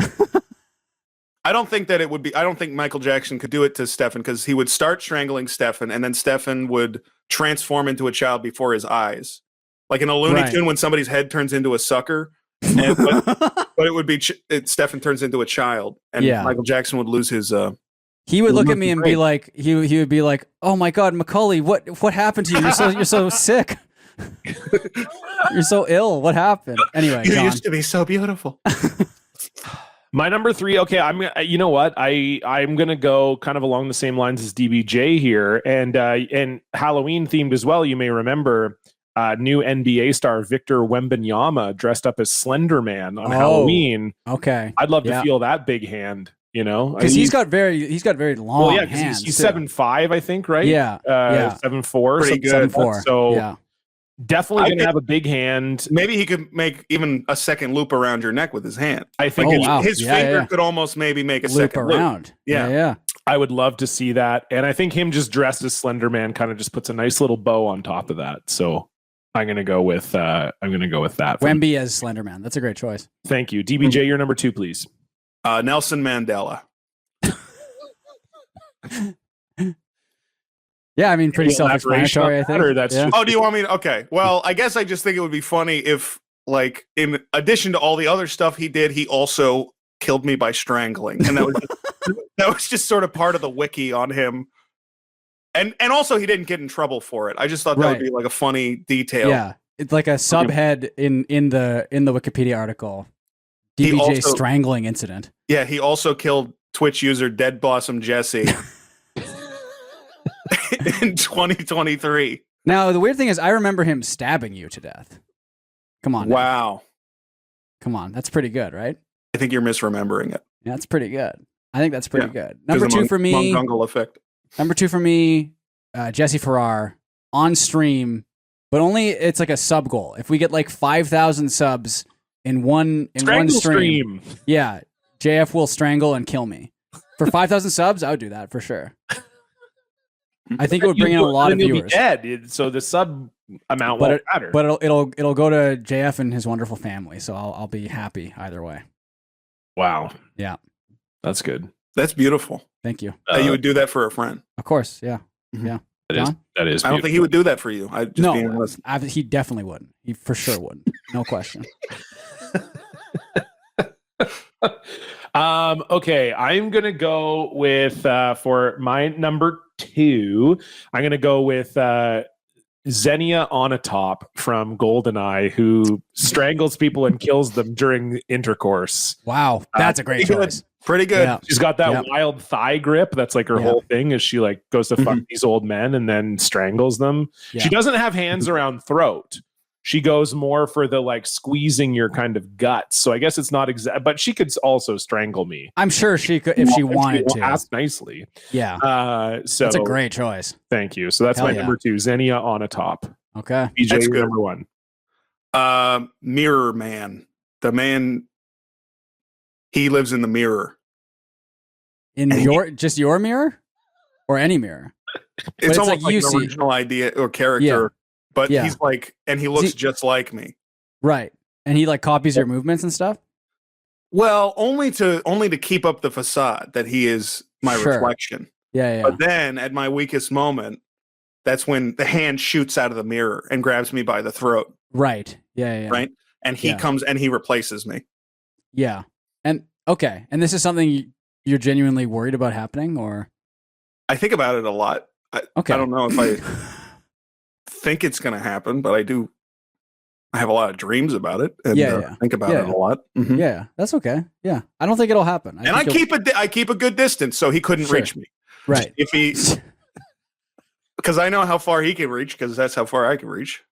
D: I don't think that it would be. I don't think Michael Jackson could do it to Stefan because he would start strangling Stefan, and then Stefan would transform into a child before his eyes, like in a Looney
C: Right.
D: Tune when somebody's head turns into a sucker. And, but it would be Stefan turns into a child, and
C: Yeah.
D: Michael Jackson would lose his.
C: He would look at me and be
D: Great.
C: like, he would be like, "Oh my God, Macaulay, what happened to you? You're so sick. You're so ill. What happened?" Anyway,
D: You
C: John.
D: used to be so beautiful.
A: My number 3. Okay, you know what? I'm gonna go kind of along the same lines as DBJ here, and Halloween themed as well. You may remember new NBA star Victor Wembanyama dressed up as Slender Man on
C: Oh.
A: Halloween.
C: Okay,
A: I'd love
C: Yeah.
A: to feel that big hand. You know,
C: because he's got very long
A: well, yeah, because
C: hands.
A: he's
C: too.
A: 7'5", I think, right?
C: Yeah, yeah.
A: 7'4",
D: Pretty
A: something
D: good.
A: like that.
C: 7'4".
A: So
C: yeah,
A: definitely
D: I
A: gonna
D: think-
A: have a big hand.
D: Maybe he could make even a second loop around your neck with his hand.
A: I think
C: Oh,
A: it's-
C: wow.
D: His
C: Yeah,
D: finger
C: yeah.
D: could almost maybe make a
C: loop
D: second loop.
C: around.
D: Yeah.
C: yeah.
A: I would love to see that, and I think him just dressed as Slender Man kind of just puts a nice little bow on top of that. So I'm gonna go with that.
C: Wemby as Slender Man. That's a great choice.
A: Thank you, DBJ. You're number 2, please.
D: Nelson Mandela.
C: Yeah, I mean, pretty
A: Any elaboration
C: self-explanatory. I
A: on that,
C: think.
A: or that's
C: Yeah.
A: just-
D: Oh, do you want me to? Okay. Well, I guess I just think it would be funny if, like, in addition to all the other stuff he did, he also killed me by strangling, and that was just sort of part of the wiki on him. And also, he didn't get in trouble for it. I just thought that
C: Right.
D: would be like a funny detail.
C: Yeah, it's like a subhead in the Wikipedia article.
D: He
C: DBJ
D: also-
C: strangling incident.
D: Yeah. He also killed Twitch user Dead Blossom Jesse in 2023.
C: Now the weird thing is, I remember him stabbing you to death. Come on, now.
D: Wow.
C: Come on, that's pretty good, right?
D: I think you're misremembering it.
C: Yeah, that's pretty good. I think that's pretty
D: Yeah.
C: good. Number 2 for me.
D: Mongongal effect.
C: Number 2 for me, Jesse Farrar on stream, but only it's like a sub goal. If we get like 5,000 subs in one
A: Strangle
C: stream,
A: stream.
C: yeah, JF will strangle and kill me. For 5,000 subs, I would do that for sure. I think it would bring in a lot of
A: Then you'll be
C: viewers.
A: dead, so the sub amount
C: But
A: won't matter.
C: But it'll go to JF and his wonderful family, so I'll be happy either way.
A: Wow.
C: Yeah.
A: That's good.
D: That's beautiful.
C: Thank you.
D: That you would do that for a friend.
C: Of course, yeah.
D: Mhm.
C: Yeah.
A: That is.
C: John?
A: That is.
D: I don't think he would do that for you. I just being
C: No,
D: honest.
C: he definitely wouldn't. He for sure wouldn't. No question.
A: Okay, I'm gonna go with for my number 2. I'm gonna go with Xenia Onatopp from GoldenEye, who strangles people and kills them during intercourse.
C: Wow, that's a great
D: Pretty good.
C: choice.
D: Pretty good.
C: Yeah.
A: She's got that
C: Yep.
A: wild thigh grip. That's like her
C: Yeah.
A: whole thing. Is she like goes to fuck
D: Mhm.
A: these old men and then strangles them?
C: Yeah.
A: She doesn't have hands around throat. She goes more for the like squeezing your kind of guts. So I guess it's not exact, but she could also strangle me
C: I'm sure she could if she wanted to.
A: ask nicely.
C: Yeah,
A: So
C: that's a great choice.
A: thank you. So that's
C: Hell
A: my
C: yeah.
A: number 2, Xenia Onatopp.
C: Okay.
A: BJ,
D: That's
A: your
D: good.
A: number 1.
D: Mirror Man. The man. He lives in the mirror.
C: In just your mirror, or any mirror.
D: It's
C: it's
D: almost
C: like you
D: an
C: see-
D: original idea or character, but
C: Yeah.
D: he's like, and he looks
C: See-
D: just like me.
C: Right, and he like copies your movements and stuff.
D: Well, only to keep up the facade that he is my
C: Sure.
D: reflection.
C: Yeah, yeah.
D: But then, at my weakest moment, that's when the hand shoots out of the mirror and grabs me by the throat.
C: Right. Yeah, yeah.
D: Right, and he
C: Yeah.
D: comes and he replaces me.
C: Yeah. And okay, and this is something you're genuinely worried about happening, or
D: I think about it a lot.
C: okay?
D: I don't know if I think it's going to happen, but I do. I have a lot of dreams about it, and
C: Yeah.
D: think about
C: Yeah.
D: it a lot. Mhm.
C: Yeah, that's okay. Yeah, I don't think it'll happen.
D: And I keep a good distance, so he couldn't
C: Sure.
D: reach me.
C: right.
D: If he, because I know how far he can reach, because that's how far I can reach.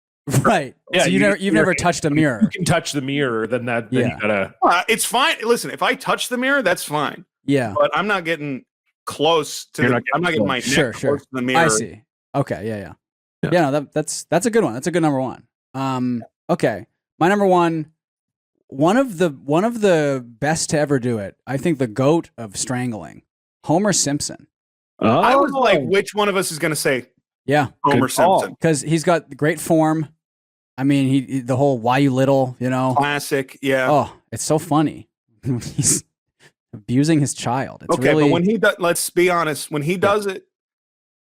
C: Right.
A: Yeah,
C: so you've never touched a mirror.
A: You can touch the mirror, then then
C: Yeah.
A: you gotta.
D: It's fine. Listen, if I touch the mirror, that's fine.
C: Yeah.
D: But I'm not getting close to.
A: You're
D: The,
A: not getting
D: I'm not getting my neck
C: Sure,
D: close
C: sure.
D: to the mirror.
C: I see. Okay. Yeah. Yeah.
A: Yeah.
C: Yeah. No, that's a good one. That's a good number 1. Okay. My number 1. One of the best to ever do it. I think the GOAT of strangling, Homer Simpson.
D: I was
A: Oh.
D: like, which one of us is going to say
C: Yeah.
D: Homer
A: Good call.
D: Simpson?
C: Because he's got great form. I mean, he the whole "Why you little," you know.
D: Classic. Yeah.
C: Oh, it's so funny. He's abusing his child. It's
D: okay,
C: really,
D: but when he does, let's be honest. When he does it,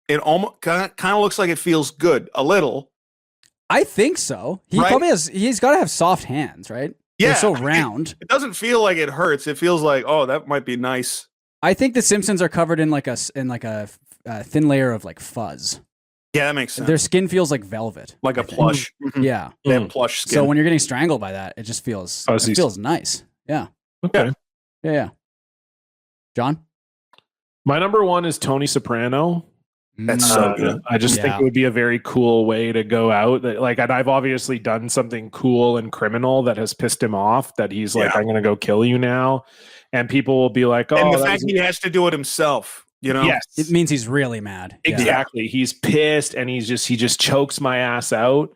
D: it almost kind of looks like it feels good a little.
C: I think so. He
D: Right?
C: probably has. He's got to have soft hands, right?
D: Yeah,
C: They're so round.
D: It doesn't feel like it hurts. It feels like, oh, that might be nice.
C: I think the Simpsons are covered in like a thin layer of like fuzz.
D: Yeah, that makes sense.
C: Their skin feels like velvet.
D: like a
C: I think.
D: plush. Mhm.
C: Yeah.
D: They have plush skin.
C: So when you're getting strangled by that, it just feels
A: Fuzzy.
C: it feels nice. Yeah.
A: Okay.
C: Yeah. Yeah. John.
A: My number 1 is Tony Soprano.
D: That's so
A: Uh,
D: good.
A: I just
C: Yeah.
A: think it would be a very cool way to go out. That, like, and I've obviously done something cool and criminal that has pissed him off. That he's like,
D: Yeah.
A: I'm going to go kill you now, and people will be like, oh,
D: and the
A: that
D: fact
A: was-
D: he has to do it himself, you know?
A: yes,
C: It means he's really mad. Yeah.
A: exactly. He's pissed, and he just chokes my ass out.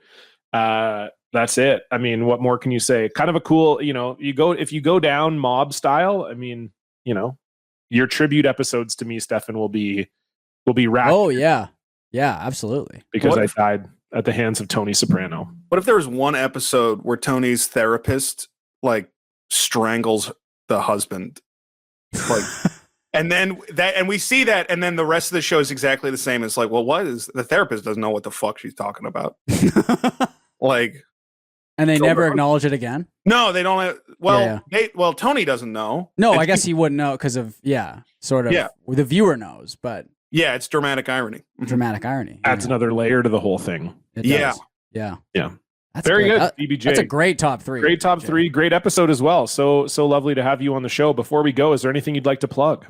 A: That's it. I mean, what more can you say? Kind of a cool, if you go down mob style. I mean, your tribute episodes to me, Stefan, will be wrapped
C: Oh yeah. Yeah, absolutely.
A: because
D: What
A: I
D: if-
A: died at the hands of Tony Soprano.
D: What if there was one episode where Tony's therapist like strangles the husband? Like and then and we see that, and then the rest of the show is exactly the same. It's like, well, what is the therapist doesn't know what the fuck she's talking about. Like,
C: And they
D: So
C: never
D: the-
C: acknowledge it again?
D: no, they don't have, Tony doesn't know.
C: No,
D: And
C: I guess he wouldn't know because of sort of.
D: Yeah.
C: The viewer knows, but
D: Yeah, it's dramatic irony.
C: dramatic irony.
A: Adds
C: Yeah,
A: another layer to the whole thing.
C: it
D: Yeah.
C: does. Yeah.
A: Yeah.
C: That's
A: Very
C: great.
A: good,
C: That-
A: BBJ.
C: That's a great top 3.
A: Great top
C: Jay.
A: 3. Great episode as well. So lovely to have you on the show. Before we go, is there anything you'd like to plug?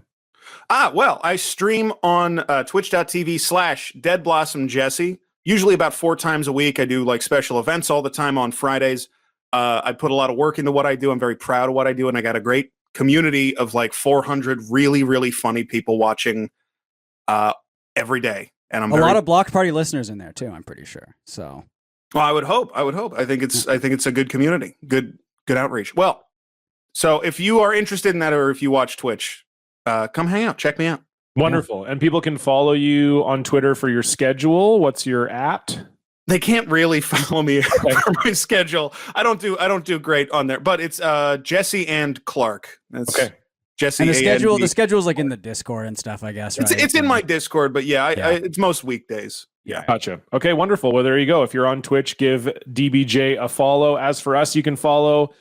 D: Well, I stream on twitch.tv/Dead Blossom Jesse. Usually about 4 times a week. I do like special events all the time on Fridays. I put a lot of work into what I do. I'm very proud of what I do. And I got a great community of like 400 really, really funny people watching every day. And I'm
C: A lot of Block Party listeners in there too, I'm pretty sure. So
D: well, I would hope. I think it's a good community. Good outreach. Well, so if you are interested in that, or if you watch Twitch, come hang out. Check me out.
A: Wonderful. And people can follow you on Twitter for your schedule. What's your at?
D: They can't really follow me for my schedule. I don't do great on there, but it's Jesse and Clark. That's
A: Okay.
D: Jesse.
C: and the
D: A-N-D.
C: schedule's like in the Discord and stuff, I guess. Right?
D: It's in my Discord, but yeah,
C: Yeah.
D: it's most weekdays. Yeah.
A: Gotcha. Okay, wonderful. Well, there you go. If you're on Twitch, give DBJ a follow. As for us, you can follow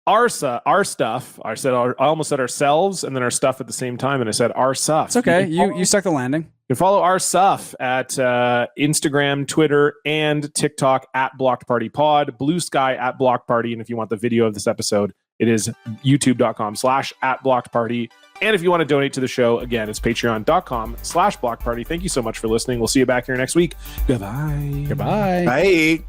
A: our stuff. I almost said ourselves and then our stuff at the same time, and I said our stuff.
C: It's okay. You stuck the landing.
A: You can follow our stuff at Instagram, Twitter, and TikTok at Blocked Party Pod, Blue Sky at Blocked Party, and if you want the video of this episode, it is youtube.com/@blockedparty. And if you want to donate to the show, again, it's patreon.com/blockparty. Thank you so much for listening. We'll see you back here next week. Goodbye.
C: Goodbye.
D: Bye.